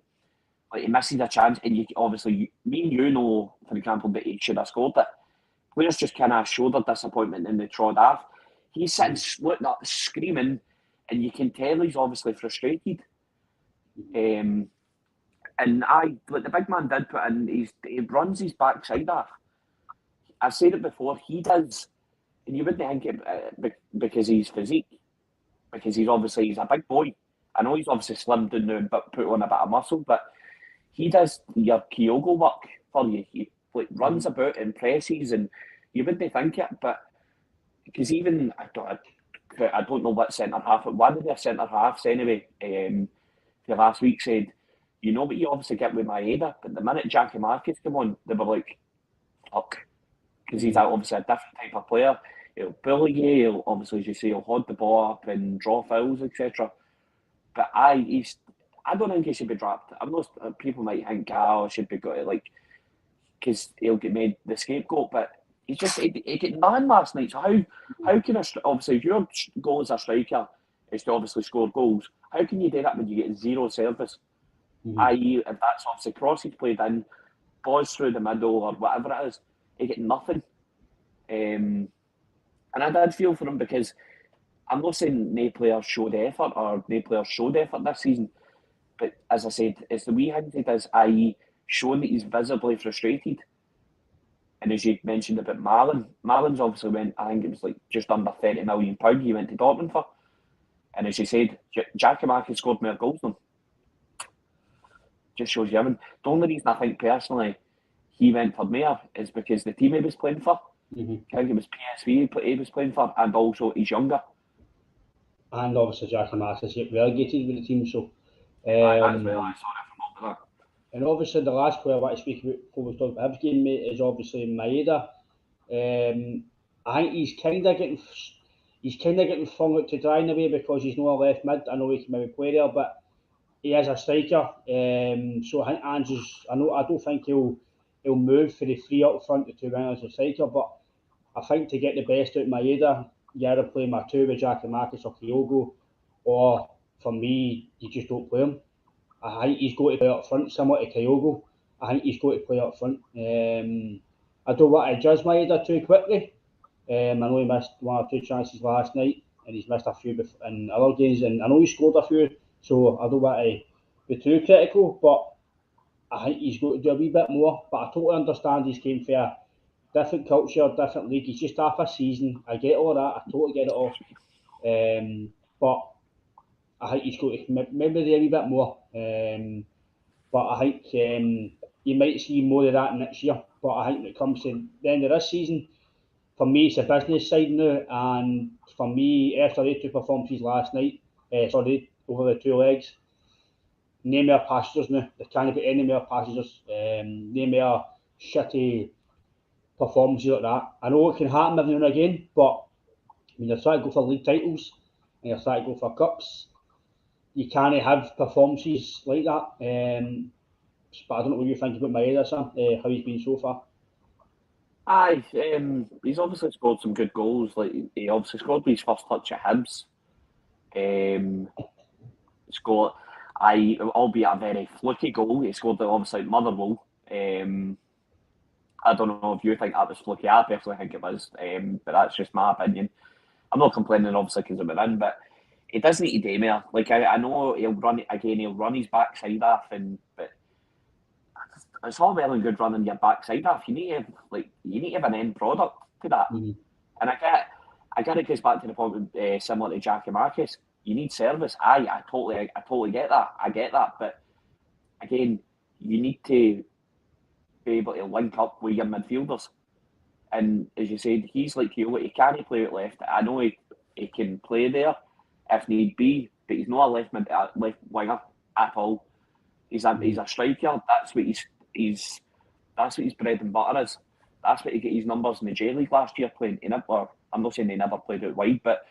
like he misses a chance, and me and you know, for example, that he should have scored it. Players just kind of showed their disappointment and they trod off. He's sitting looking up, screaming, and you can tell he's obviously frustrated. And what the big man did put in, he runs his backside off. I've said it before, he does, and you wouldn't think it because he's physique, because he's a big boy. I know he's obviously slimmed down now but put on a bit of muscle, but he does your Kyogo work for you. He runs about and presses, and you wouldn't think it, but because even I don't know what centre half, but one of their centre halves anyway, the last week said, you know what you obviously get with Maeda, but the minute Jackie Marcus came on, they were like, fuck, because he's obviously a different type of player. He'll bully you. He'll obviously, as you say, he'll hold the ball up and draw fouls, etc. But I don't think he should be dropped. I'm not. People might think, should be got like, because he'll get made the scapegoat. But he get none last night. So how can obviously if your goal as a striker is to obviously score goals, how can you do that when you get zero service? I.e., if that's obviously crosses played in, balls through the middle or whatever it is, he get nothing. And I did feel for him because I'm not saying no players showed effort this season. But as I said, it's the wee things he does, i.e. showing that he's visibly frustrated. And as you mentioned about Marlin's obviously went, I think it was like just under £30 million he went to Dortmund for. And as you said, Jackie Marcus scored more goals than him. Just shows you. I mean, the only reason I think personally he went for more is because the team he was playing for, I think it was PSV he was playing for, and also he's younger. And obviously Jackie Marcus get relegated with the team, so... that as well, I saw that. And obviously the last player I want to speak about before we talk about Hibs game, mate, is obviously Maeda. I think he's kind of getting flung out to dry in a way because he's not a left mid. I know he can maybe play there, but he is a striker. So I think Andrews, I don't think he'll move for the three up front, the two wingers as a striker, but I think to get the best out of Maeda, you either play my two with Jackie Marcus or Kyogo, or for me, you just don't play him. I think he's got to play up front, similar to Kyogo. I think he's got to play up front. I don't want to judge Maeda too quickly. I know he missed one or two chances last night, and he's missed a few in other games, and I know he scored a few, so I don't want to be too critical, but I think he's got to do a wee bit more. But I totally understand he's came for a different culture, different league. He's just half a season. I get all that. I totally get it all. But I think he's got to maybe do a wee bit more. But I think you might see more of that next year. But I think when it comes to the end of this season, for me, it's a business side now, and for me, after the two performances last night, over the two legs, no more passengers now. There can't be any more passengers. No more shitty performances like that. I know it can happen every now and again, but when you're trying to go for league titles and you're trying to go for cups, you can't have performances like that. But I don't know what you think about Maeda, Sam, how he's been so far. Aye, he's obviously scored some good goals. Like he obviously scored with his first touch at Hibs. Scored, albeit a very fluky goal. He scored obviously at Motherwell. I don't know if you think that was fluky. I personally think it was, but that's just my opinion. I'm not complaining, obviously, because it went in, but he does need to do more. Like I know he'll run it again. He'll run his backside off, but it's all well and good running your backside off. You need to have an end product to that. Mm-hmm. And I get it goes back to the point similar to Jackie Marcus. You need service. I totally get that. I get that, but again, you need to be able to link up with your midfielders. And as you said, he's like you. He can't play at left. I know he can play there if need be, but he's not a left winger at all. He's a striker. That's what he's that's what his bread and butter is. That's what he got his numbers in the J League last year playing. I'm not saying he never played out wide, but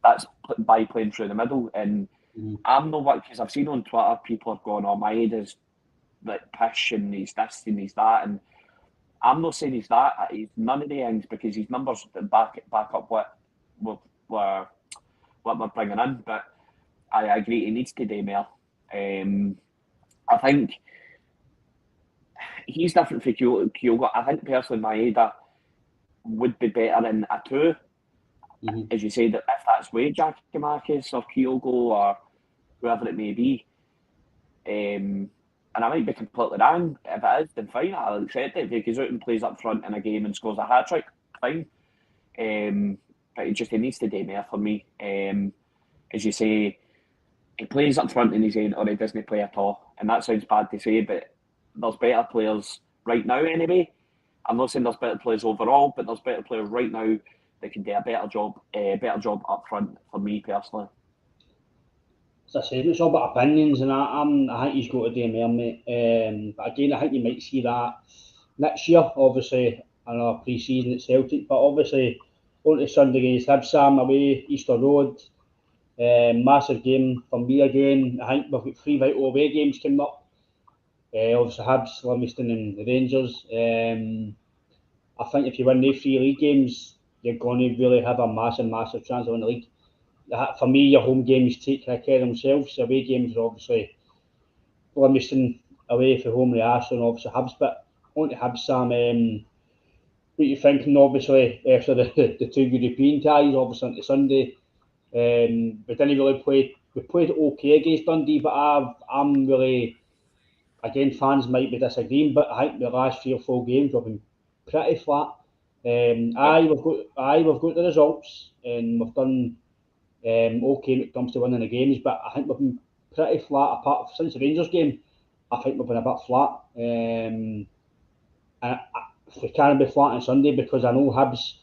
that's by playing through the middle. And I'm not what, because I've seen on Twitter people have gone, "Oh, my head is like pish and he's this and he's that," and I'm not saying he's that. He's none of the things because his numbers back up what we're bringing in. But I agree, he needs to do more. I think he's different for Kyogo. I think personally, Maeda would be better in a two, as you said, if that's with Jackie Marcus or Kyogo or whoever it may be. And I might be completely wrong. If it is, then fine, I'll accept it. If he goes out and plays up front in a game and scores a hat-trick, fine. But he needs to do more for me. As you say, he plays up front in his end or he doesn't play at all. And that sounds bad to say, but there's better players right now anyway. I'm not saying there's better players overall, but there's better players right now that can do a better job up front for me personally. As I said, it's all about opinions, and I think he's got to do more, mate. But again, I think you might see that next year, obviously, I know pre-season at Celtic, but obviously, on to Sunday against Hibs, Sam, away, Easter Road, massive game for me again. I think we've got 3 vital away games coming up. Obviously, Hibs, Livingston and the Rangers. I think if you win these 3 league games, you're going to really have a massive chance to win the league. For me, your home games take care of themselves. Away games are obviously Livingston away for home with Arsenal and obviously Hibs. But on to Hibs, Sam, what you thinking, obviously, after the 2 European ties, obviously on Sunday. We didn't really play. We played okay against Dundee, but I'm really, again, fans might be disagreeing, but I think the last 3 or 4 games have been pretty flat. We've got the results and we've done okay when it comes to winning the games, but I think we've been pretty flat apart since the Rangers game. I think we've been a bit flat. And we can't be flat on Sunday because I know Hibs,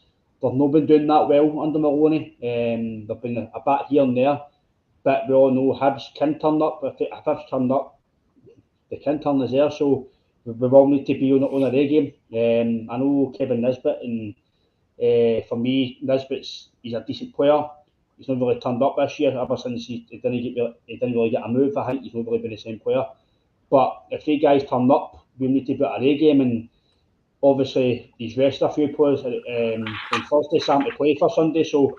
they've not been doing that well under Maloney. They've been a bit here and there, but we all know Hibs can turn up. If Hibs turned up, they can turn us there. So we all need to be on a day game. I know Kevin Nisbet, and for me, he's a decent player. He's not really turned up this year ever since he didn't really get a move. I think he's not really been the same player. But if they guys turn up, we need to be at a day game, and obviously he's rested a few players on Thursday, Sam, to play for Sunday. So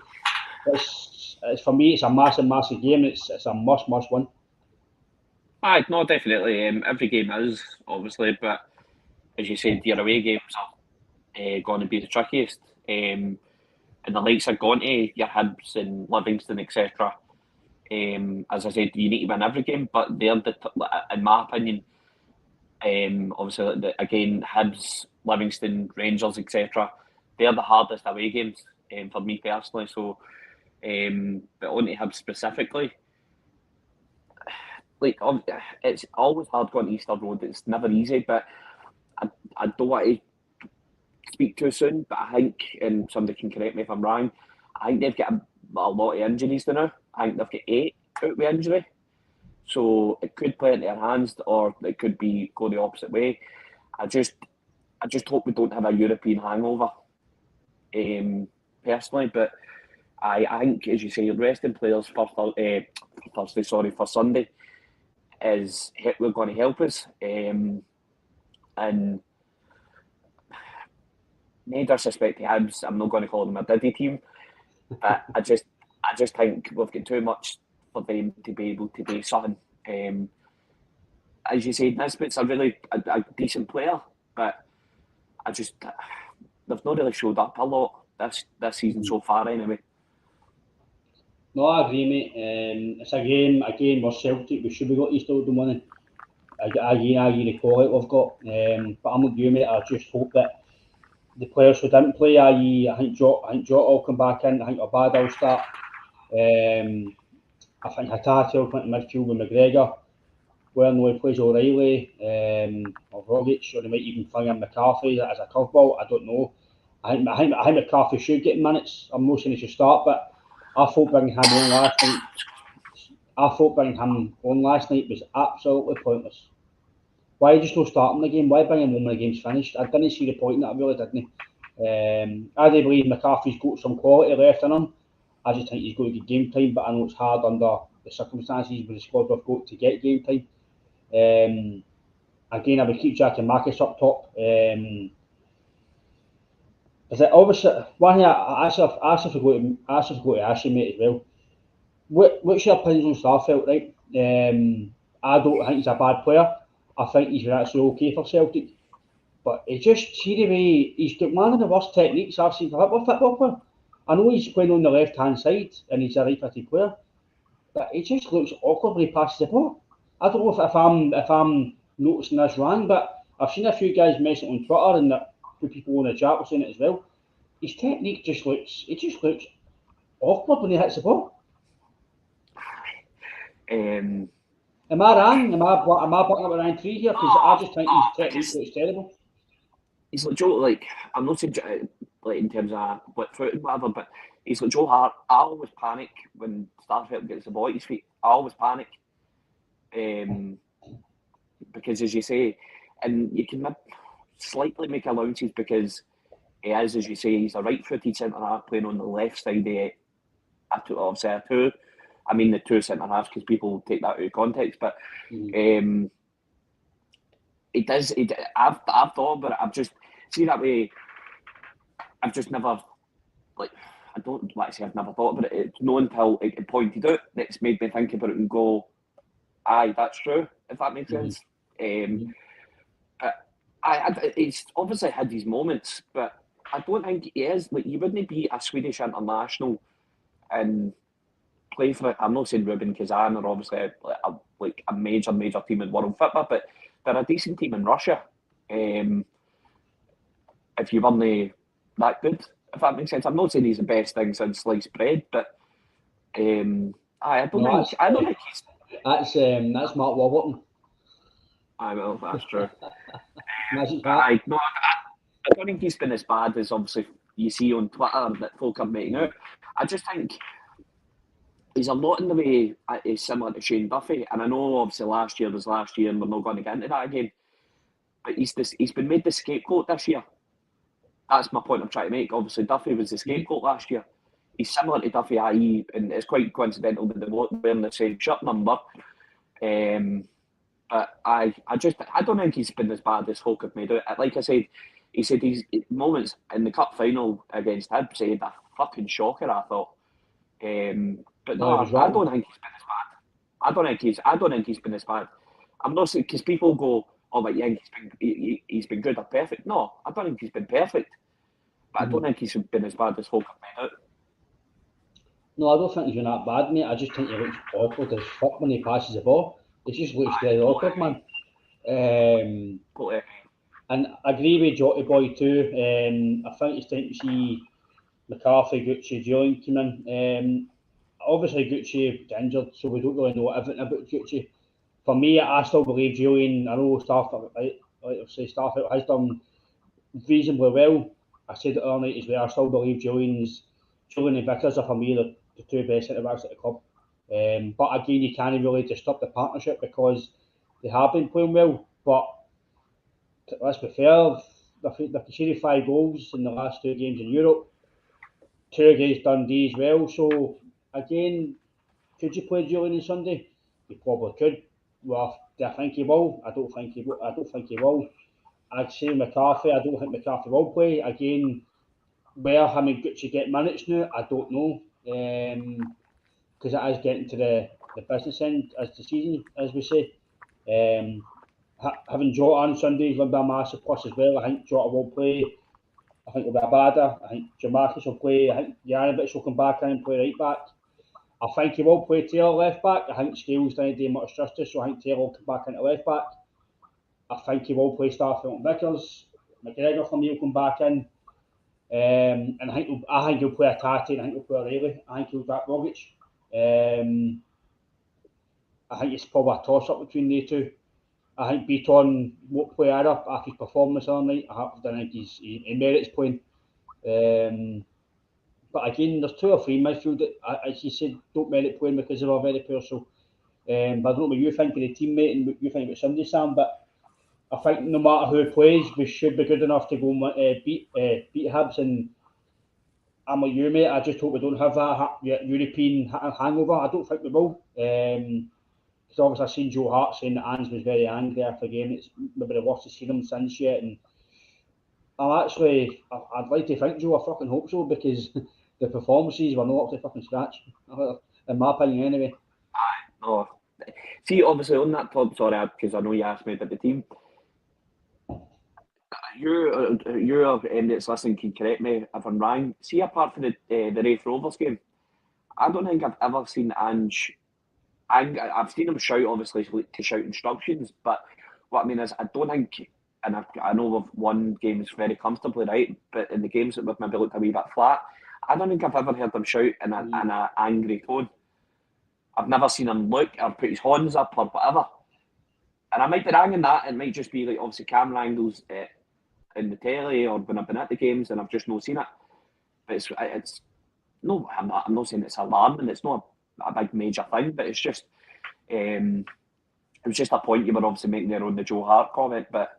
it's for me, it's a massive game. It's a must win. Aye, no, definitely. Every game is obviously, but as you said, your away games are going to be the trickiest. And the likes of gone to your Hibs and Livingston, etc. As I said, you need to win every game, but they're in my opinion, obviously, again, Hibs, Livingston, Rangers, etc. They're the hardest away games for me personally. So, but on to Hibs specifically, like it's always hard going to Easter Road. It's never easy, but I don't want to speak too soon. But I think, and somebody can correct me if I'm wrong, I think they've got a lot of injuries now. I think they've got 8 out with injury, so it could play into their hands, or it could be go the opposite way. I just hope we don't have a European hangover, personally. But I think, as you say, resting players for Thursday, for Sunday, is we're going to help us. And no disrespect to Hibs, I'm not going to call them a Diddy team, but I just think we've got too much for them to be able to do something. As you say, Nisbet's a really a decent player, but they've not really showed up a lot this season so far, anyway. No, I agree, mate. It's a game. Again, we're Celtic. We should be got East Oldham winning. Again, the quality we've got. But I'm with you, mate. I just hope that the players who didn't play, i.e., I think Jota will come back in. I think Abada will start. I think Hatate will come into midfield with McGregor. Well, no, he plays O'Reilly or Rogic, or they might even fling in McCarthy as a curveball. I don't know. I think McCarthy should get minutes. I'm not saying he should start, but I thought bringing him on last night. Was absolutely pointless. Why just not starting the game? Why bring him on when the game's finished? I didn't see the point in that. I really didn't. I do believe McCarthy's got some quality left in him. I just think he's got to get game time, but I know it's hard under the circumstances with the squad we've got to get game time. Again, I would keep Jack and Marcus up top. Is it obviously one here? I asked if we go to Ashley, mate, as well. What's your opinion on Starfelt, right? I don't think he's a bad player. I think he's actually okay for Celtic. But he just, see the way, he's got one of the worst techniques I've seen for a football player. I know he's playing on the left-hand side and he's a right-footed player, but he just looks awkward when he passes the ball. I don't know if I'm noticing this wrong, but I've seen a few guys mention it on Twitter and that people on the chat were saying it as well. His technique just looks awkward when he hits the ball. Am I wrong? Am I butting up around 3 here? Because I just think his technique looks terrible. He's like Joe, like, I'm not saying like in terms of what foot and whatever, but he's like Joe Hart. I always panic when Starfelt gets the ball at his feet. I always panic. Because, as you say, and you can slightly make allowances because he is, as you say, he's a right-footed centre-half playing on the left side of I mean the two centre-halves because people take that out of context, but it does. I've thought about it. I've just see that way. I've just never I don't like to say I've never thought about it. It's not until it pointed out that's made me think about it and go, "Aye, that's true." If that makes sense. But it's obviously had these moments, but I don't think he is you wouldn't be a Swedish international and play for it. I'm not saying Rubin Kazan are obviously a major team in world football, but they're a decent team in Russia. If you weren't that good, if that makes sense. I'm not saying he's the best thing since sliced bread, but I don't think he's. That's Mark Warburton. That's true. I don't think he's been as bad as obviously you see on Twitter that folk are making out. I just think he's a lot in the way he's similar to Shane Duffy, and I know obviously last year was last year, and we're not going to get into that again. But he's been made the scapegoat this year. That's my point I'm trying to make. Obviously, Duffy was the scapegoat last year. He's similar to Duffy, i.e., and it's quite coincidental with them wearing the same shirt number. But I don't think he's been as bad as folk have made out. Like I said, he said these moments in the cup final against Hibs, he had a fucking shocker, I thought. But no, I don't think he's been as bad. I don't think he's been as bad. I'm not saying because people go, "Oh, but yeah, he's been good or perfect." No, I don't think he's been perfect, but I don't think he's been as bad as folk have made out. No, I don't think he's been that bad, mate. I just think he looks awkward as fuck when he passes the ball. It just looks very awkward, man. And I agree with Jotty Boy too. I think it's time to see McCarthy, Gucci, Joling come in. Obviously, Gucci injured, so we don't really know everything about Gucci. for me, I still believe Julian. I know Starfelt, like I say, Starfelt has done reasonably well. I said it earlier night as well. I still believe Julian and Vickers are for me the two best centre backs at the club. But again, you can't really disturb the partnership because they have been playing well. But let's be fair, they've conceded 5 goals in the last 2 games in Europe, 2 against Dundee as well. So again, could you play Julian on Sunday? You probably could. Well, do I think he will? I don't think he will. I'd say McCarthy. I don't think McCarthy will play again. Where him and Gucci get minutes now, I don't know. Because it is getting to the business end as the season, as we say. Having Jota on Sunday is going to be a massive plus as well. I think Jota will play. I think it'll be a badder. I think Jamarcus will play. I think Janovic will come back in and play right back. I think he will play Taylor left back. I think Scales didn't do much justice, so I think Taylor will come back into left back. I think he will play Starfelt and Vickers. McGregor for me will come back in. And I think he'll play a Tati, and I think he'll play a Riley. I think he'll drop Rogic. I think it's probably a toss-up between the two. I think Beaton won't play either after his performance the other night. I don't think he merits playing. But again, there's 2 or 3 in midfield that, as you said, don't merit playing because they were very poor. So, but I don't know what you think of the teammate and what you think about Sunday, Sam. But I think no matter who plays, we should be good enough to go beat Hibs. And I'm like you, mate. I just hope we don't have that European hangover. I don't think we will. Because obviously I've seen Joe Hart saying that Ange was very angry after the game. It's maybe the worst he's seen him since yet. And I'd like to think Joe, I fucking hope so, because the performances were not up to fucking scratch, in my opinion anyway. No. See, obviously on that top, sorry, because I know you asked me about the team. You're that's listening can correct me if I'm wrong. See, apart from the Wraith Rovers game, I don't think I've ever seen Ange. I've seen him shout, obviously, to shout instructions, but what I mean is, I don't think, and I know we've won games very comfortably, right? But in the games that we've maybe looked a wee bit flat, I don't think I've ever heard him shout in an angry tone. I've never seen him look or put his horns up or whatever. And I might be wrong in that. It might just be like obviously camera angles in the telly or when I've been at the games and I've just not seen it. But it's no, I'm not saying it's alarming. It's not a big major thing, but it's just it was just a point you were obviously making there on the Joe Hart comment. But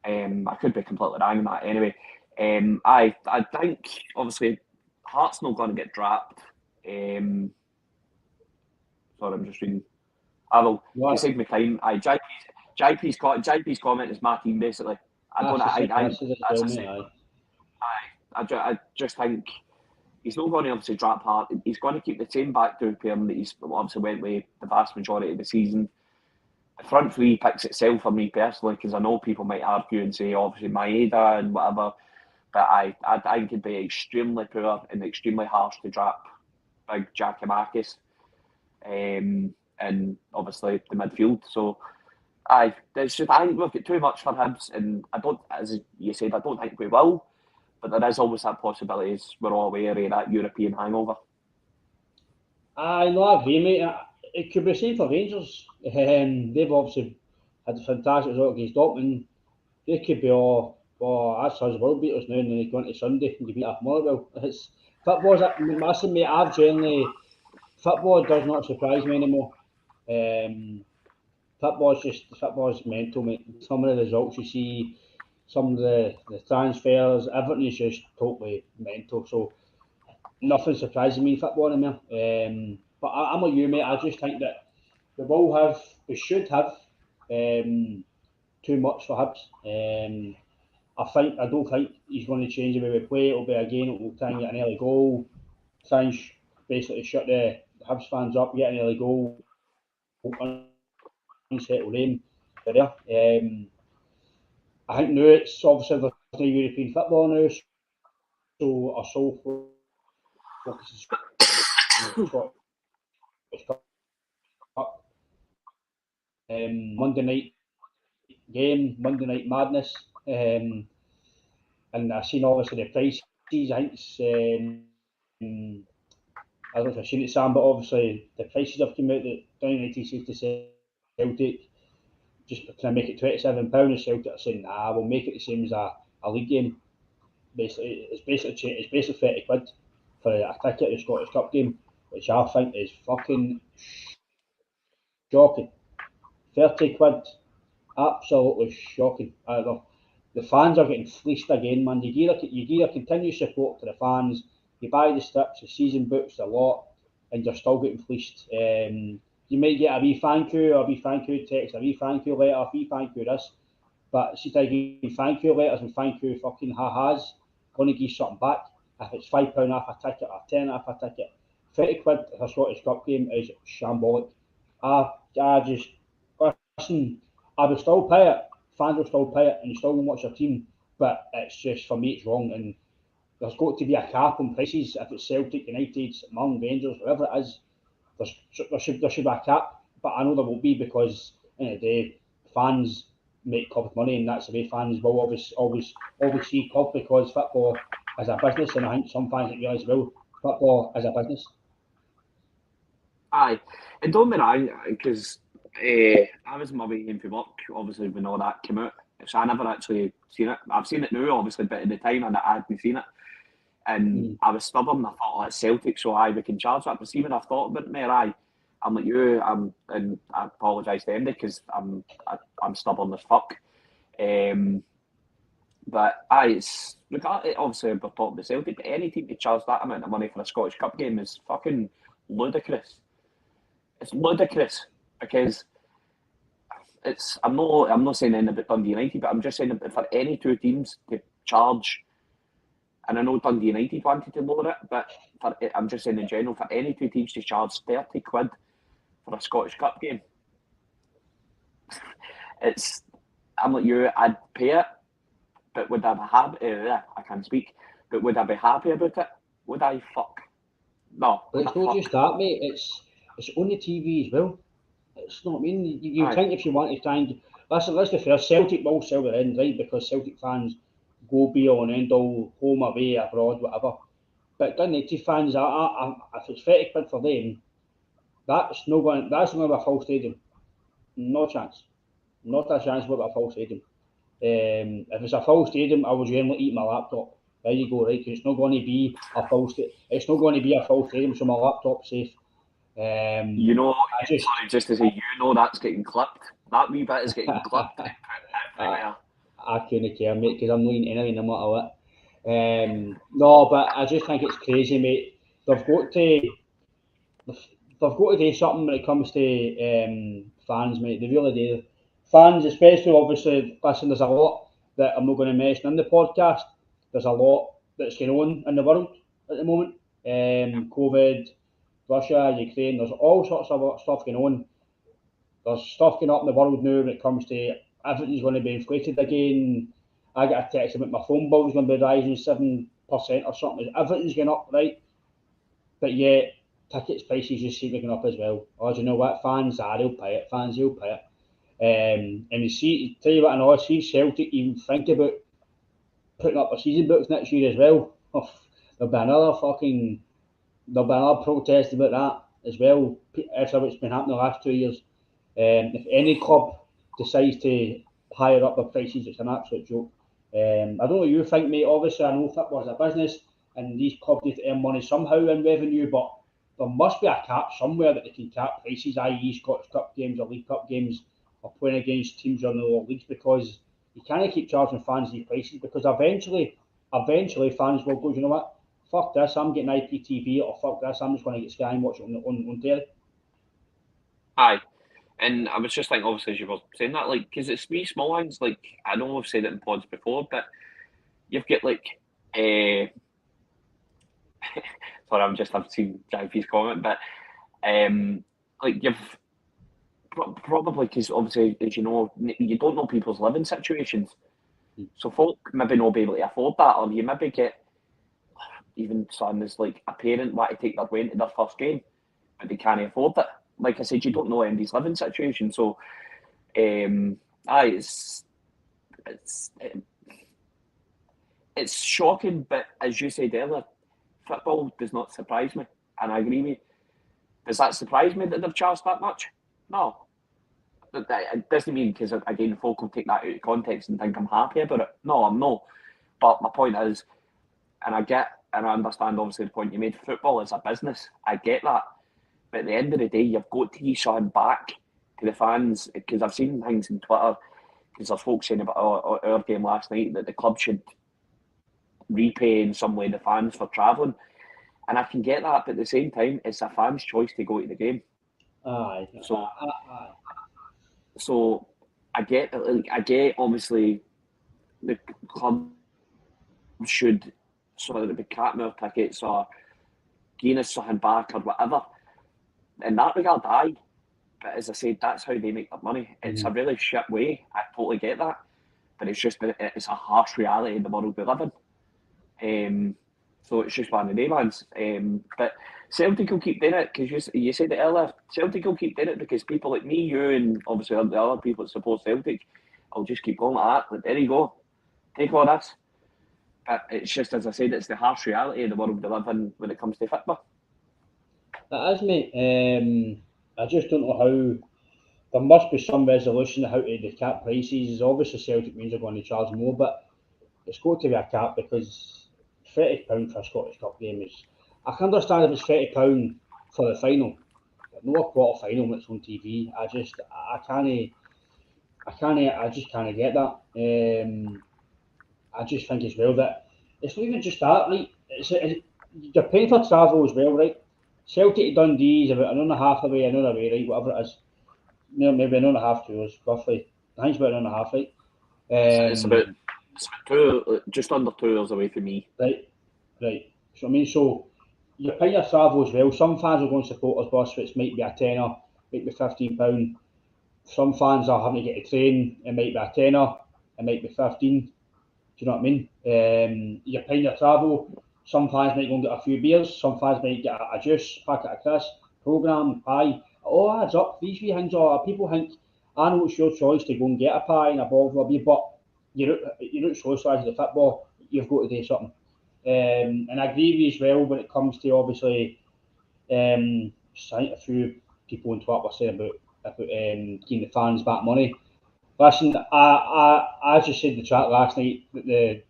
I could be completely wrong in that anyway. I think obviously Hart's not going to get dropped. Sorry, I'm just reading. I will take my time. JP's comment is my team basically. I just think he's not going to obviously drop Hart. He's going to keep the same back two pair that he's obviously went with the vast majority of the season. The front three picks itself for me personally, because I know people might argue and say obviously Maeda and whatever, but I think it'd be extremely poor and extremely harsh to drop big Giakoumakis. And obviously the midfield. So I think we've got too much for Hibs, and I don't, as you said, I don't think we will. But there is always that possibility. We're all aware of that European hangover. I agree, mate. It could be the same for Rangers. They've obviously had a fantastic result against Dortmund. They could be that's us world beaters now, and then they go into Sunday and you beat up Motherwell. It's football's massive, mate. Football does not surprise me anymore. Football's mental, mate. Some of the results you see, some of the transfers, everything is just totally mental. So nothing surprises me in football anymore. But I'm like you, mate. I just think that we should have too much for Hibs. I don't think he's going to change the way we play. It'll try and get an early goal, try and basically shut the Hibs fans up, get an early goal, unsettle them. I think now it's obviously there's no European football now, so our sole focus is Scottish Cup. Monday night game, Monday night madness, and I've seen obviously the prices. I think it's, I don't know if I've seen it, Sam, but obviously the prices have come out that down 1967 Celtic just can I make it £27, and Celtic are saying, nah, we'll make it the same as a league game. Basically, it's basically 30 quid for a ticket to the Scottish Cup game, which I think is fucking shocking. 30 quid, absolutely shocking. The fans are getting fleeced again, man. You give a continued support to the fans, you buy the strips, the season books, the lot, and you're still getting fleeced. You might get a wee thank you text, a wee thank you letter, a wee thank you this, but see, I give thank you letters and thank you fucking ha-has, going to give something back. If it's £5 off a ticket or 10 off a ticket, 30 quid for a Scottish Cup game is shambolic. I just, listen, I will still pay it, fans will still pay it, and you still won't watch your team, but it's just, for me, it's wrong, and there's got to be a cap on prices. If it's Celtic, United, Mung, Rangers, whatever it is, there should be a cap, but I know there will be, because at the end of the day, fans make club money, and that's the way fans will always see club, because football is a business, and I think some fans don't realise well, football is a business. Aye, and don't be wrong, because I was on my way home from work, obviously, when all that came out, so I never actually seen it. I've seen it now, obviously, but at the time I hadn't seen it. And I was stubborn. I thought, like, Celtic, so we can charge that. But see, when I thought about it more, I'm like you, and I apologise to Andy, because I'm stubborn as fuck. But it's obviously we're talking about Celtic, but any team to charge that amount of money for a Scottish Cup game is fucking ludicrous. It's ludicrous, because I'm not saying anything about Dundee United, but I'm just saying for any two teams to charge. And I know Dundee United wanted to lower it, but I'm just saying in general, for any two teams to charge 30 quid for a Scottish Cup game, I'm like you, I'd pay it, but would I be happy? I can't speak, but would I be happy about it? Would I? Fuck. No. But it's not just that, mate. It's on the TV as well. It's not. I mean, you think if you want to try and let's be fair, Celtic will sell their end, right? Because Celtic fans go be on end all, home, away, abroad, whatever. But Dundee fans, if it's 30 quid for them, that's not going to be a full stadium. No chance. Not a chance with a full stadium. If it's a full stadium, I would generally eat my laptop. There you go, right? Because it's not going to be a full stadium. It's not going to be a full stadium, so my laptop's safe. You know, just to say, that's getting clipped. That wee bit is getting clipped. I couldn't care, mate, because I'm leaning anyway, no matter what. No, but I just think it's crazy, mate. They've got to do something when it comes to fans, mate. They really do. Fans, especially, obviously, listen, there's a lot that I'm not going to mention in the podcast. There's a lot that's going on in the world at the moment. COVID, Russia, Ukraine, there's all sorts of stuff going on. There's stuff going up in the world now when it comes to everything's going to be inflated again. I get a text about my phone bill is going to be rising 7% or something. Everything's going up, right? But yet, tickets prices just seem to go up as well. Oh, do you know what? Fans, they'll pay it. Fans, they'll pay it. And you see, tell you what, I know, see Celtic even think about putting up their season books next year as well. Oh, there'll be another protest about that as well, after what's been happening the last 2 years. If any club decides to hire up the prices, it's an absolute joke. I don't know what you think, mate. Obviously, I know football is a business, and these clubs need to earn money somehow in revenue, but there must be a cap somewhere that they can cap prices, i.e. Scottish Cup games or League Cup games, or playing against teams in the lower leagues, because you can't keep charging fans these prices, because eventually fans will go, you know what, fuck this, I'm getting IPTV, or fuck this, I'm just going to get Sky and watch it on telly. Aye. And I was just thinking, obviously, as you were saying that, like, because it's wee small ones, like, I know I've said it in pods before, but you've got, like, sorry, I've seen JP's comment, but, like, you've probably, because obviously, as you know, you don't know people's living situations. So folk maybe not be able to afford that, or you maybe get, even something as like a parent want to take their way into their first game, but they can't afford it. Like I said, you don't know anybody's living situation, so it's shocking. But as you said earlier, football does not surprise me, and I agree with you. Does that surprise me that they've charged that much? No. it doesn't mean, because again, folk will take that out of context and think I'm happy about it. No, I'm not. But my point is, and I understand obviously the point you made, football is a business. I get that. But at the end of the day, you've got to shine back to the fans, because I've seen things on Twitter, because there's folks saying about our game last night that the club should repay in some way the fans for travelling. And I can get that, but at the same time, it's a fan's choice to go to the game. Aye. So I get obviously the club should sort of be cutting our tickets or giving us something back or whatever. In that regard, aye. But as I said, that's how they make their money. It's a really shit way. I totally get that. But it's a harsh reality in the world we live in. So it's just one of the ones. But Celtic will keep doing it, because you said it earlier. Celtic will keep doing it because people like me, you, and obviously the other people that support Celtic, will just keep going like that. Like, there you go. Take all this. But it's just, as I said, it's the harsh reality of the world we live in when it comes to football. That is, mate. I just don't know how. There must be some resolution how to cap prices. Obviously, Celtic means they're going to charge more, but it's got to be a cap, because £30 for a Scottish Cup game is. I can understand if it's £30 for the final, but no a quarter final when it's on TV. I just can't get that. I just think as well that it's not even just that, right? You're paying for travel as well, right? Celtic to Dundee is about an hour and a half away, right? Whatever it is. Maybe an hour and a half, 2 hours, roughly. I think it's about an hour and a half, right? It's about 2, just under 2 hours away from me. Right. So I mean, so you're paying your travel as well. Some fans will go on supporters bus, which might be a tenner, might be £15. Some fans are having to get a train, it might be a tenner, it might be 15. Do you know what I mean? You're paying your travel. Some fans might go and get a few beers. Some fans might get a juice, packet of crisps, programme, pie. It all adds up. These wee things are, people think, I know it's your choice to go and get a pie and a bottle of beer, but you're not socialising the football. You've got to do something. And I agree with you as well when it comes to, obviously, I think a few people on Twitter were saying about giving the fans back money. Listen, I just said in the chat last night that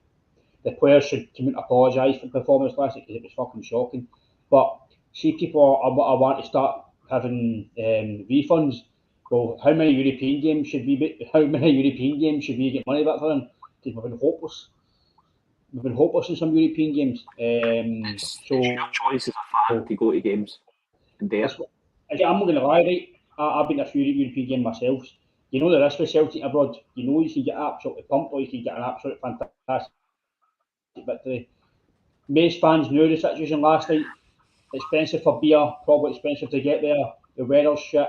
the players should come out and apologise for the performance last night, because it was fucking shocking. But see, people are want to start having refunds. Well, how many European games should we get money back for them? Because we've been hopeless. We've been hopeless in some European games. It's your choice as a fan to go to games. And I'm not going to lie, right? I've been to a few European games myself. You know the risk with Celtic abroad. You know you can get absolutely pumped, or you can get an absolute fantastic victory. Most fans knew the situation last night. Expensive for beer, probably expensive to get there. The weather's shit.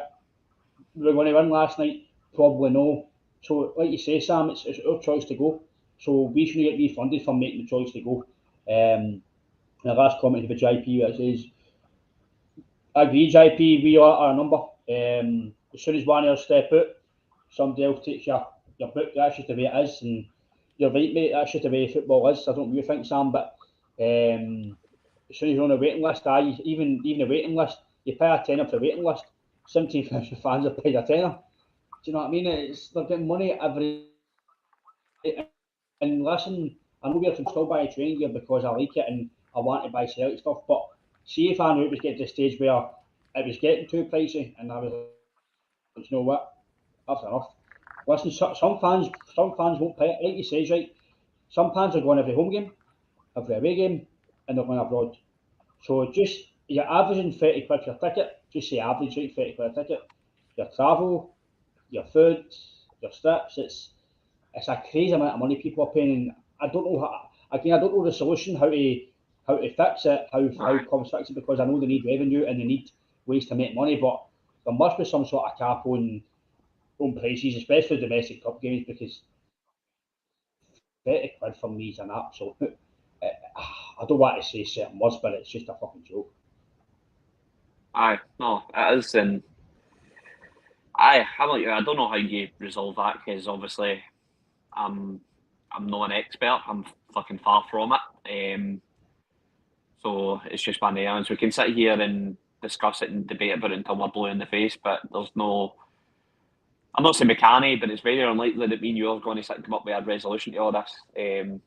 We were going to win last night, probably no. So, like you say, Sam, it's our choice to go. So we shouldn't get refunded for making the choice to go. The last comment of the JP that says, I agree, JP, we are our number. As soon as one of us step out, somebody else takes your book. That's just the way it is. And you're right, mate, that's just the way football is. I don't know what you think, Sam, but as soon as you're on a waiting list, even a waiting list, you pay a tenner for a waiting list. 17,000 fans have paid a tenner. Do you know what I mean? They're getting money every. And listen, I know we're still buy training gear because I like it and I want to buy Celtic stuff. But see, if I knew it was getting to the stage where it was getting too pricey, and I was like, you know what, that's enough. Listen, some fans won't pay it. Like you say, right? Some fans are going every home game, every away game, and they're going abroad. So just, you're averaging 30 quid for your ticket, just say average, right, 30 quid a ticket. Your travel, your food, your strips, it's a crazy amount of money people are paying. And I don't know I don't know the solution, how to fix it, how clubs fix it, because I know they need revenue and they need ways to make money, but there must be some sort of cap on prices, especially domestic cup games, because 30 quid for me is an absolute. I don't want to say certain words, but it's just a fucking joke. Aye, no, it is, and I don't know how you resolve that, because obviously I'm not an expert. I'm fucking far from it. So it's just one of the ones. We can sit here and discuss it and debate about it until we're blue in the face, but there's no I'm not saying we can't, but it's very unlikely that me and you are going to come up with a resolution to all this.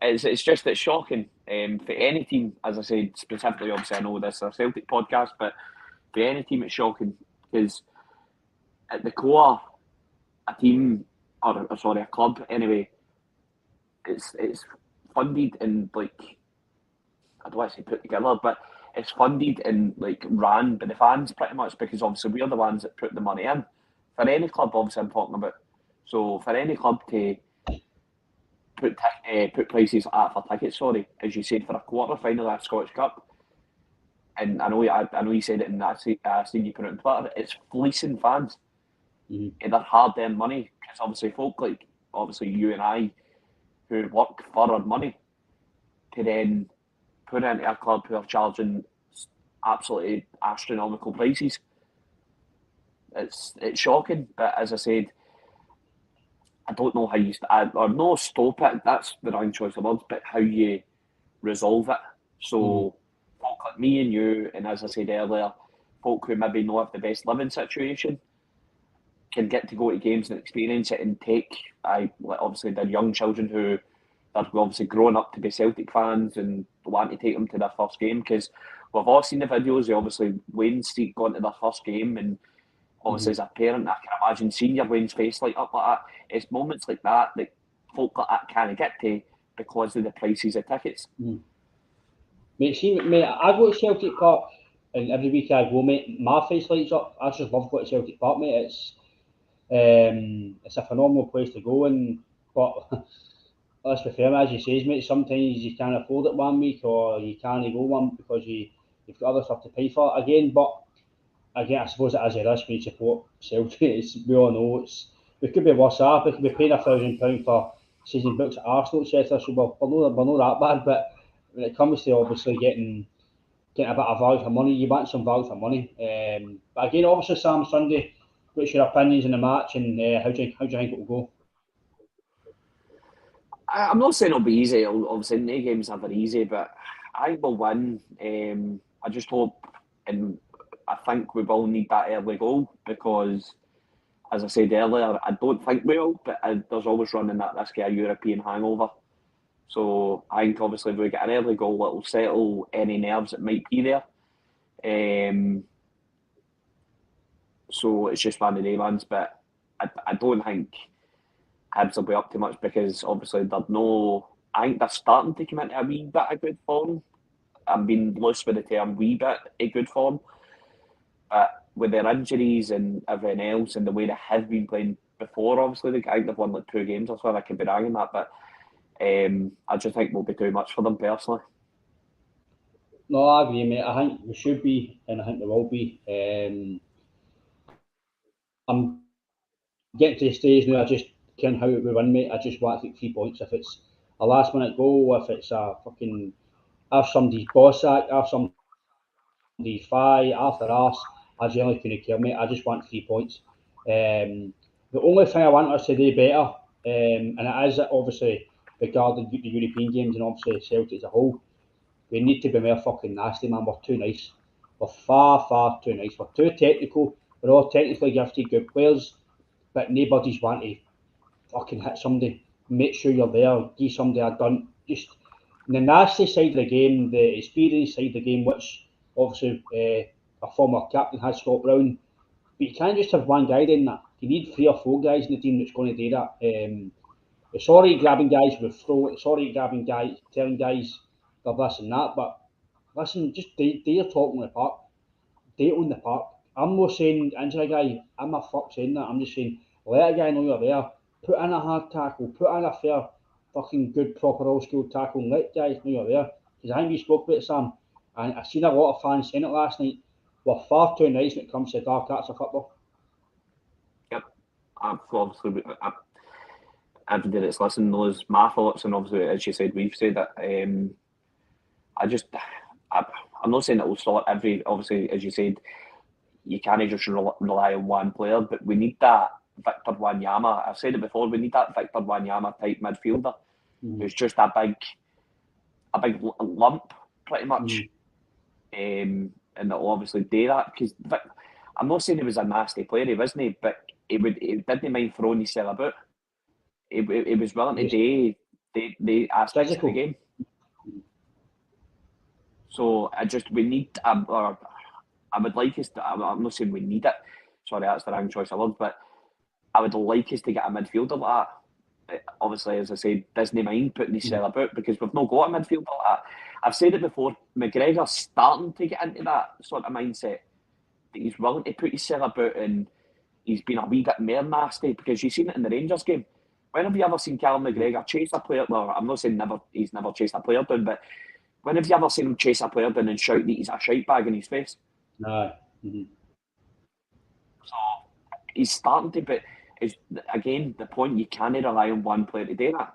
It's shocking for any team, as I said, specifically, obviously I know this is a Celtic podcast, but for any team it's shocking because at the core, a team, or sorry, a club anyway, it's funded and like, I don't want to say put together, but it's funded and like ran by the fans pretty much because obviously we're the ones that put the money in. For any club, obviously I'm talking about. So for any club to put prices at for tickets, sorry, as you said, for a quarter final of the Scottish Cup, and I know you said it, and I seen you put it on Twitter. It's fleecing fans. Mm-hmm. They're hard-earned money because obviously folk like obviously you and I, who work for our money, to then put into a club who are charging absolutely astronomical prices. It's shocking, but as I said, I don't know how you or no stop it. That's the wrong choice of words, but how you resolve it. So, folk like me and you, and as I said earlier, folk who maybe not have the best living situation, can get to go to games and experience it and take. Obviously they're young children who are obviously growing up to be Celtic fans and want to take them to their first game because we've all seen the videos of obviously Wayne Street going to their first game and. Obviously, as a parent, I can imagine seeing your Wayne's face light up like that. It's moments like that that folk like that can't get to because of the prices of tickets. Mate, I go to Celtic Park and every week I go, mate, my face lights up. I just love going to Celtic Park, mate. It's a phenomenal place to go, but let's be fair, as you say, mate, sometimes you can't afford it one week or you can't go one because you've got other stuff to pay for again, but again, I suppose it is a risk when you support Celtic. We all know we could be worse off. We could be paying £1,000 for season books at Arsenal, etc. So we're not that bad. But when it comes to obviously getting a bit of value for money, you want some value for money. But again, obviously, Sam, Sunday, what's your opinions in the match and how do you think it will go? I'm not saying it'll be easy. Obviously, no games are very easy, but I will win. I just hope, and I think we will need that early goal because, as I said earlier, I don't think we will, but there's always running that risk of a European hangover. So I think obviously if we get an early goal, it'll settle any nerves that might be there. So it's just one of the ones, but I don't think Hibs will be up to much because obviously they're no. I think they're starting to come into a wee bit of good form. I'm being loose with the term wee bit of good form. But with their injuries and everything else and the way they have been playing before, obviously, I think they've won like 2 games or so, I could be wrong in that, but I just think will be too much for them personally. No, I agree, mate. I think we should be, and I think we will be. I'm getting to the stage now, I just can't how we win, mate. I just want to take 3 points. If it's a last minute goal, if it's a fucking have somebody's boss sack, have somebody's fight after us, I generally couldn't care, mate. I just want 3 points. The only thing I want us to do better, and it is obviously regarding the European games and obviously Celtic as a whole, we need to be more fucking nasty, man. We're too nice. We're far, far too nice. We're too technical. We're all technically gifted, good players, but nobody's want to fucking hit somebody. Make sure you're there. Give somebody a gun. Just the nasty side of the game, the experience side of the game, which obviously a former captain has, Scott Brown. But you can't just have one guy doing that. You need 3 or 4 guys in the team that's going to do that. It's alright grabbing guys with throw. It's alright grabbing guys, telling guys they're this and that. But listen, just do your talk on the park. Do it on the park. I'm not saying injure a guy. I'm a fuck saying that. I'm just saying let a guy know you're there. Put in a hard tackle. Put in a fair, fucking good, proper old school tackle. And let guys know you're there. Because I think we spoke about it, Sam. And I've seen a lot of fans saying it last night. We're far too nice when it comes to dark arts of football. Yep, obviously, everybody that's listening knows my thoughts, and obviously, as you said, we've said it. I'm not saying it will sort every. Obviously, as you said, you can't just rely on one player, but we need that Victor Wanyama. I've said it before. We need that Victor Wanyama type midfielder who's just a big lump, pretty much, and that'll obviously do that. Because I'm not saying he was a nasty player, he wasn't, but he didn't mind throwing himself about. He was willing to do the aspects of the game. So we need, or I would like us to, I'm not saying we need it, sorry, that's the wrong choice of words, but I would like us to get a midfielder like that. Obviously, as I said, Disney mind putting himself about, because we've not got a midfielder like that. I've said it before, McGregor's starting to get into that sort of mindset, that he's willing to put himself about, and he's been a wee bit more nasty, because you've seen it in the Rangers game. When have you ever seen Callum McGregor chase a player? Well, I'm not saying he's never chased a player down, but when have you ever seen him chase a player down and shout that he's a shite bag in his face? No. So he's starting to, but it's, again, the point, you can't rely on one player to do that.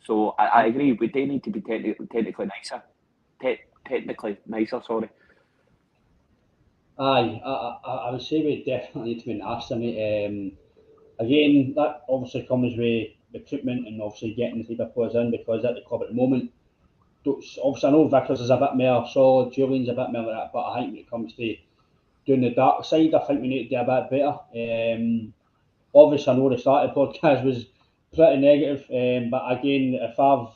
So I agree, we do need to be technically nicer. Technically nicer, sorry. Aye, I would say we definitely need to be nicer, mate. Again, that obviously comes with recruitment and obviously getting the type of players in, because at the club at the moment, obviously I know Vickers is a bit more solid, Julian's a bit more like that, but I think when it comes to doing the dark side, I think we need to do a bit better. Obviously I know the start of the podcast was pretty negative, but again, if I've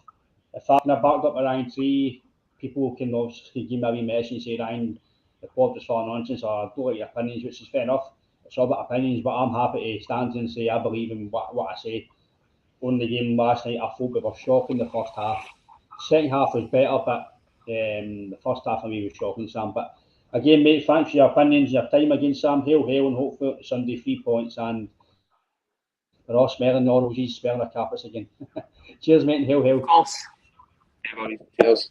backed up with Ryan Tree, people can obviously give me a wee message and say, Ryan, the pod was full of nonsense, or I don't like your opinions, which is fair enough. It's all about opinions, but I'm happy to stand and say I believe in what I say. On the game last night, I thought we were shocking the first half. Second half was better, but the first half for me was shocking, Sam. But again, mate, thanks for your opinions, your time again, Sam. Hail, and hopefully Sunday 3 points, and we're all smelling the oranges, smelling the carpets again. Cheers, mate, and hail. Of course. Cheers.